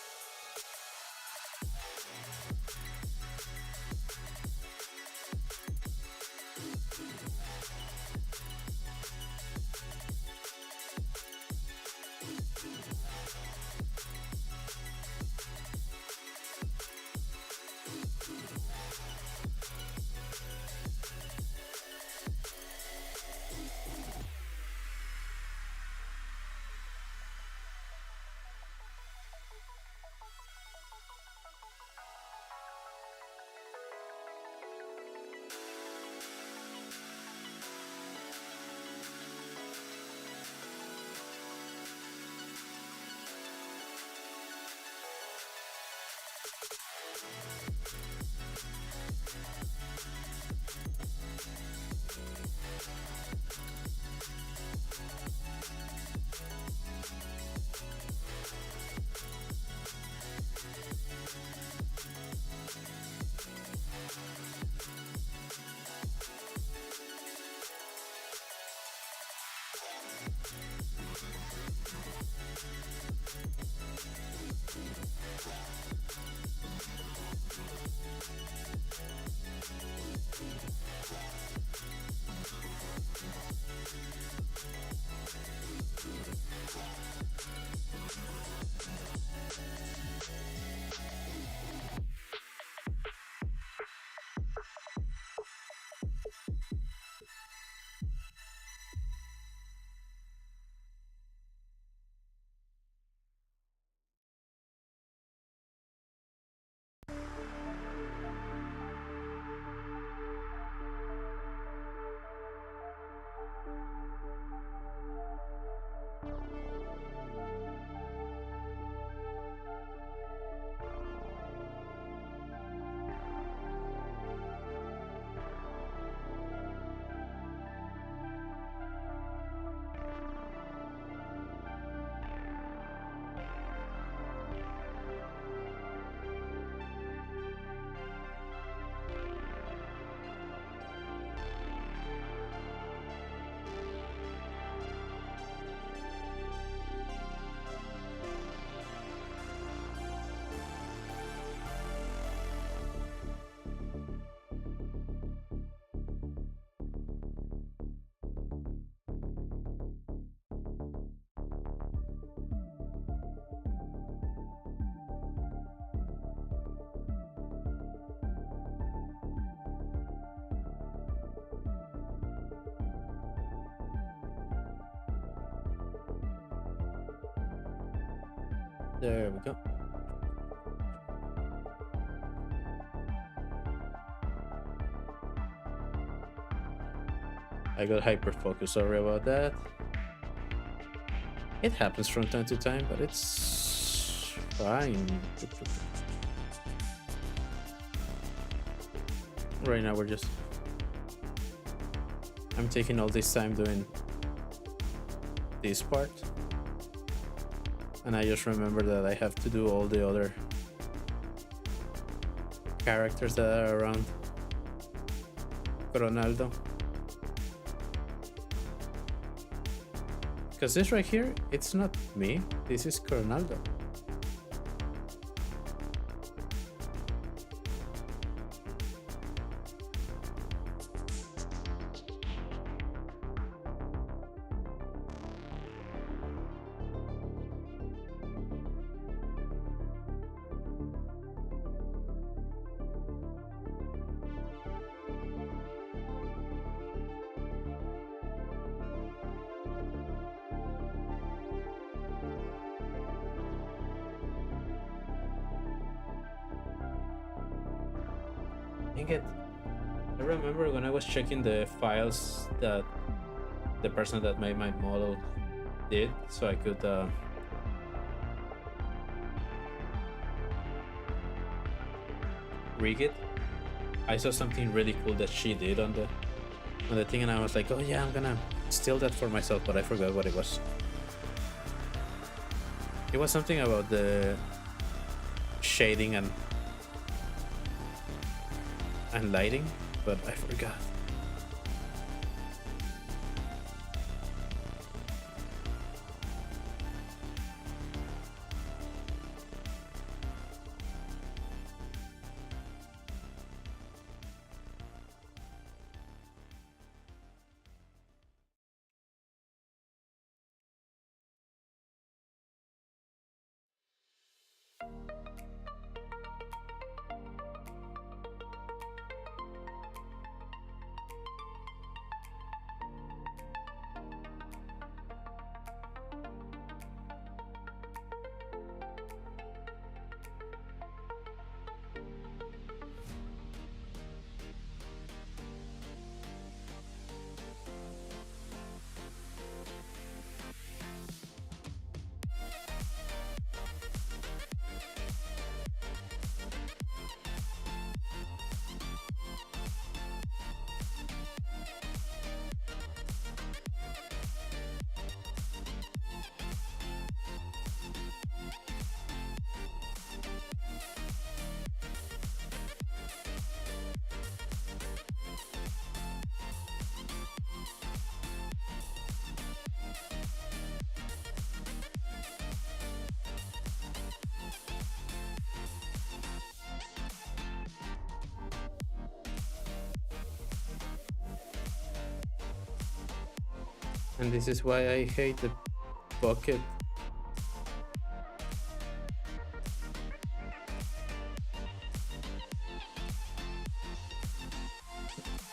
There we go. I got hyper focused. Sorry about that. It happens from time to time, but it's fine. Right now, I'm taking all this time doing this part. And I just remember that I have to do all the other characters that are around Ronaldo. Because this right here, it's not me. This is Ronaldo. Dang it. I remember when I was checking the files that the person that made my model did, so I could rig it. I saw something really cool that she did on the thing, and I was like, oh yeah, I'm gonna steal that for myself, but I forgot what it was. It was something about the shading and lighting, but I forgot. And this is why I hate the bucket.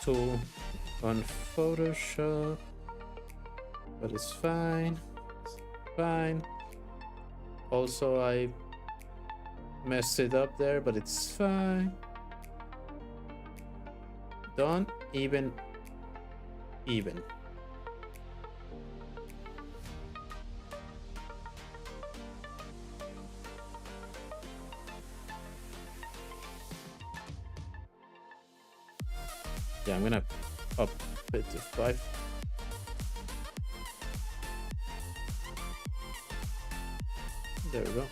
Tool on Photoshop, but it's fine. It's fine. Also, I messed it up there, but it's fine. Don't even. Yeah, I'm gonna up it to 5. There we go.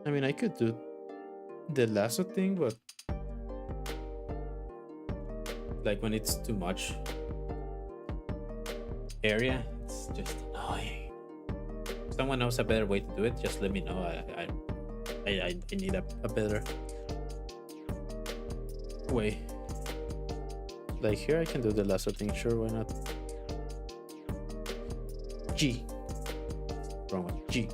I mean, I could do the lasso thing, but like when it's too much area, it's just annoying. If someone knows a better way to do it, just let me know. I need a better way. Like here, I can do the lasso thing. Sure, why not? G. Wrong one. G.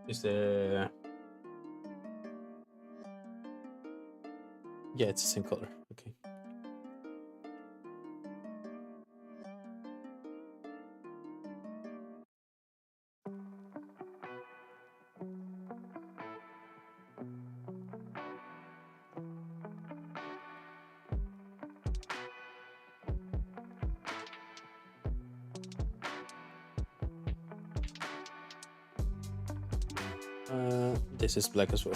Is the yeah, it's the same color. Okay. This is black as well.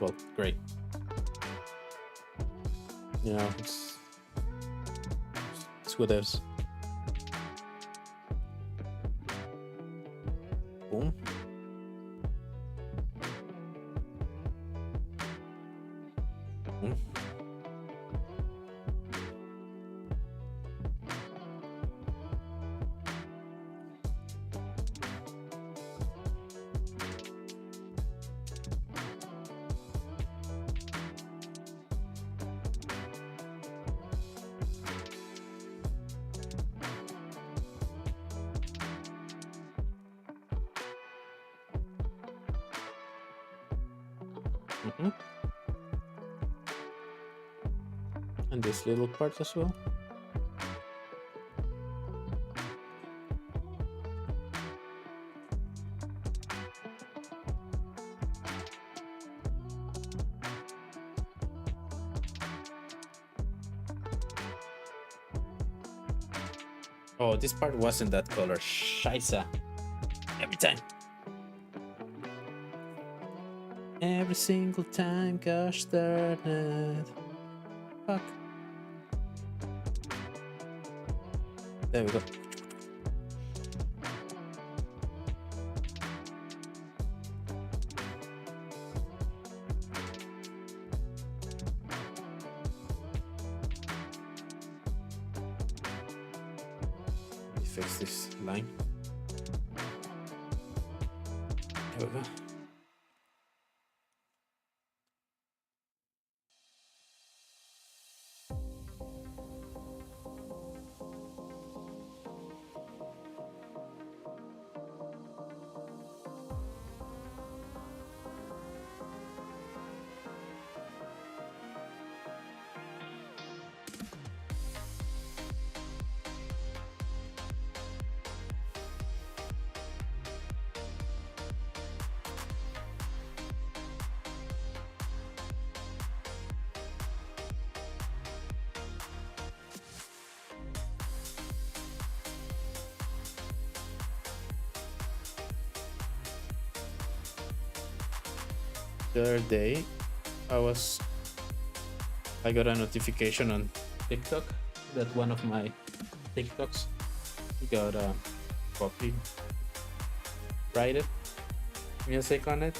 Well, great. You know, it's what else. Boom. Boom. Mm-hmm. And this little part as well. Oh, this part wasn't that color. Scheisse. Every time. Every single time, gosh darn it. Fuck. There we go. Let me fix this line. There we go. The other day, I got a notification on TikTok that one of my TikToks got a copyrighted music on it,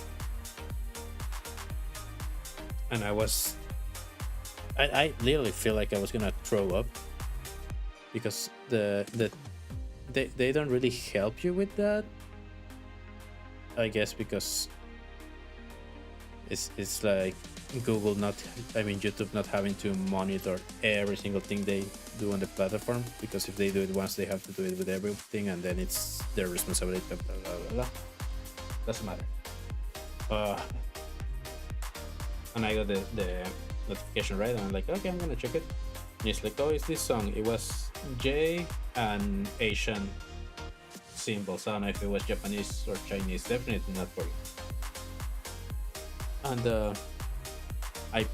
and I literally feel like I was gonna throw up because they don't really help you with that. I guess because it's like Google YouTube not having to monitor every single thing they do on the platform, because if they do it once, they have to do it with everything, and then it's their responsibility. Blah, blah, blah, blah. Doesn't matter. And I got the notification, right, and I'm like, okay, I'm gonna check it. And it's like, oh, it's this song. It was J and Asian symbols. I don't know if it was Japanese or Chinese. Definitely not for you. And I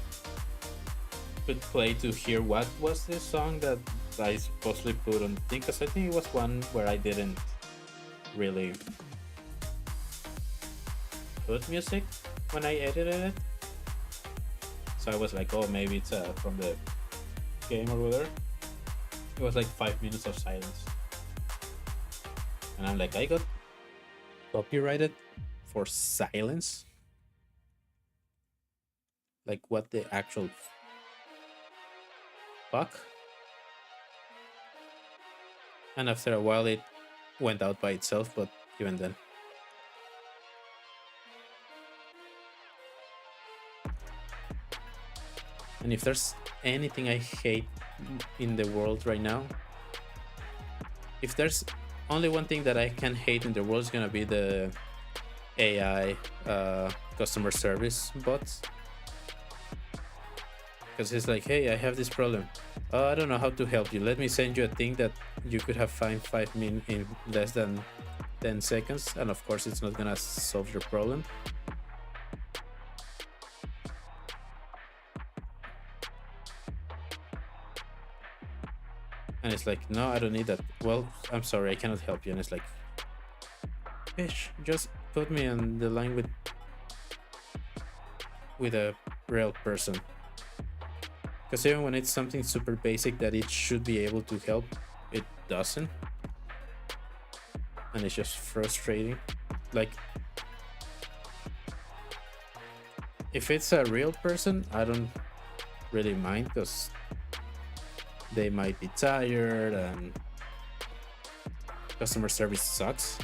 could play to hear what was this song that I supposedly put on the thing, because I think it was one where I didn't really put music when I edited it. So I was like, oh, maybe it's from the game or whatever. It was like 5 minutes of silence. And I'm like, I got copyrighted for silence? Like, what the actual fuck? And after a while, it went out by itself, but even then. And if there's anything I hate in the world right now, if there's only one thing that I can hate in the world is gonna be the AI customer service bots, because it's like, hey, I have this problem. Oh, I don't know how to help you. Let me send you a thing that you could have find 5 min in less than 10 seconds, and of course, it's not gonna solve your problem. And it's like, no, I don't need that. Well, I'm sorry, I cannot help you. And it's like, bitch, just put me on the line with a real person. Because even when it's something super basic that it should be able to help, it doesn't. And it's just frustrating. Like, if it's a real person, I don't really mind, because they might be tired and customer service sucks.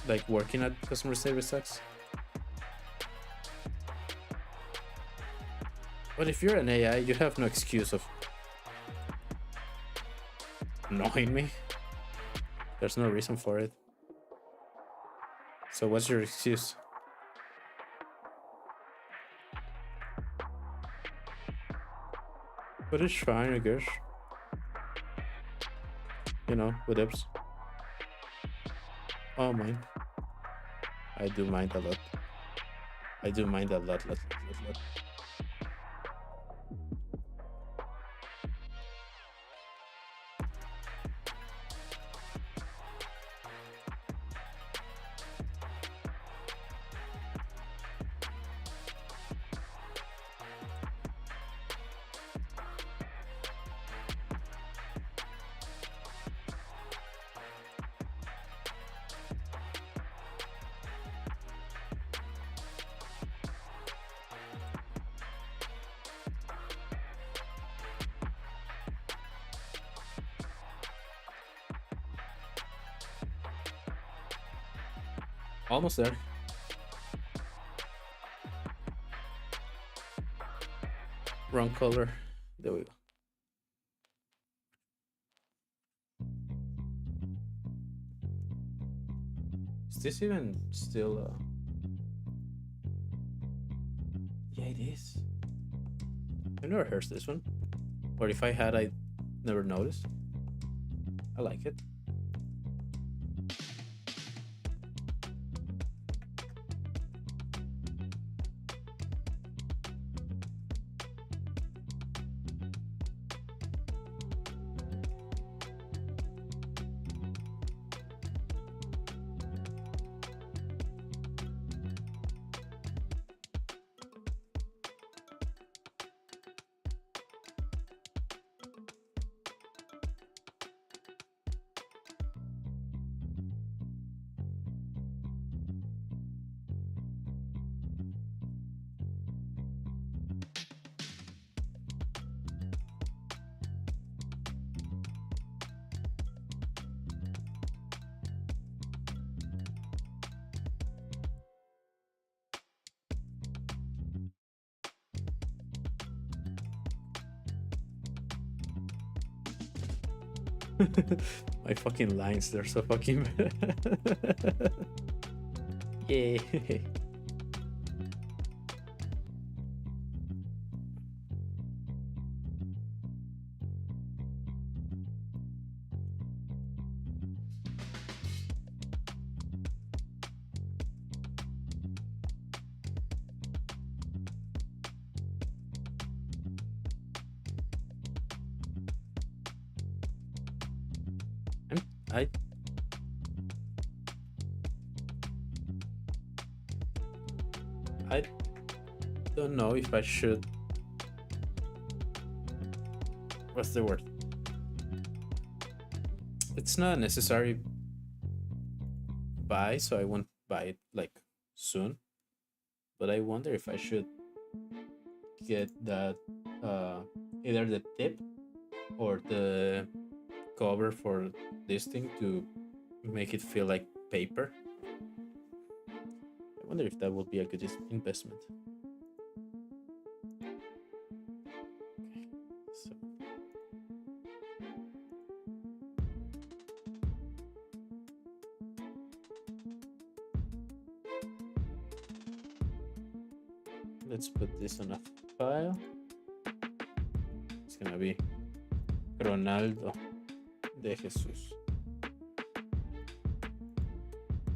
Like, working at customer service sucks. But if you're an AI, you have no excuse of annoying me. There's no reason for it. So what's your excuse? But it's fine, I guess. You know, whatevs. Oh, mind. I do mind a lot. I do mind a lot. Almost there. Wrong color. There we go. Is this even still yeah, it is. I've never heard this one. Or if I had, I never noticed. I like it. My fucking lines, they're so fucking yeah. I I don't know if I should. What's the word? It's not a necessary buy, so I won't buy it like soon. But I wonder if I should get that either the tip or the cover for this thing to make it feel like paper. I wonder if that would be a good investment. Okay, so Let's put this on a file. It's gonna be Ronaldo de Jesus.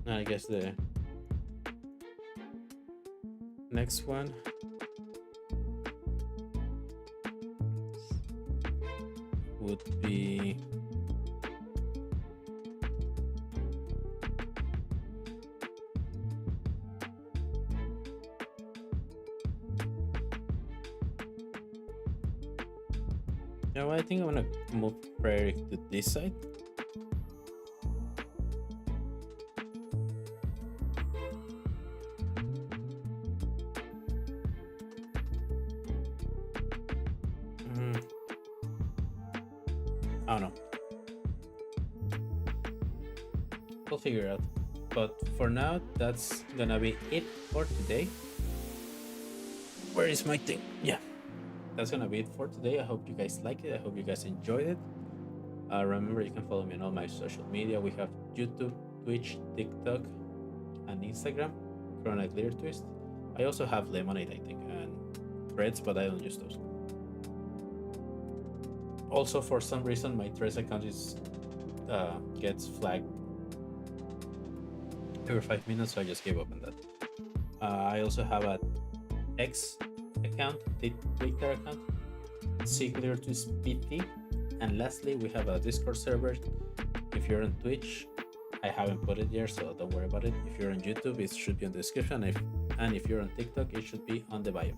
I guess the next one would be no, I think I'm gonna move Prairie to this side. I don't know. We'll figure it out. But for now, that's gonna be it for today. Where is my thing? Yeah, that's gonna be it for today. I hope you guys like it. I hope you guys enjoyed it. Remember, you can follow me on all my social media. We have YouTube, Twitch, TikTok, and Instagram. Corona Clear Twist. I also have Lemonade, I think, and Threads, but I don't use those. Also, for some reason, my Threads account is gets flagged every 5 minutes, so I just gave up on that. I also have a X account, Twitter account, Clear Twist PT, and lastly, we have a Discord server. If you're on Twitch, I haven't put it here, so don't worry about it. If you're on YouTube, it should be on the description. And if you're on TikTok, it should be on the bio.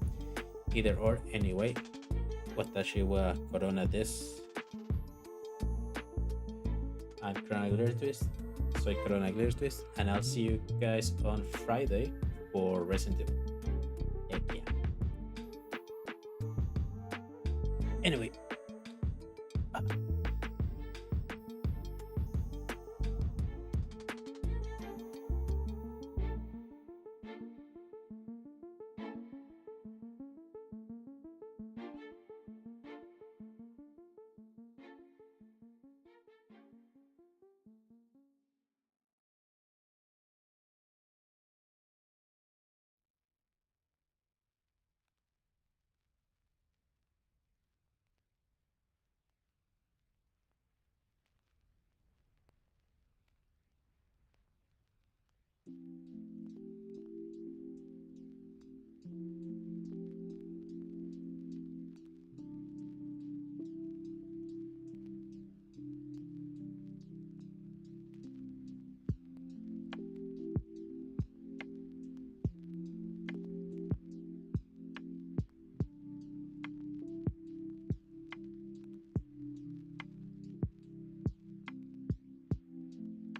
Either or, anyway. Watashi wa Corona desu. And Corona Clear Twist. Soy Corona Clear Twist. And I'll see you guys on Friday for Resident Evil. Heck yeah. Anyway,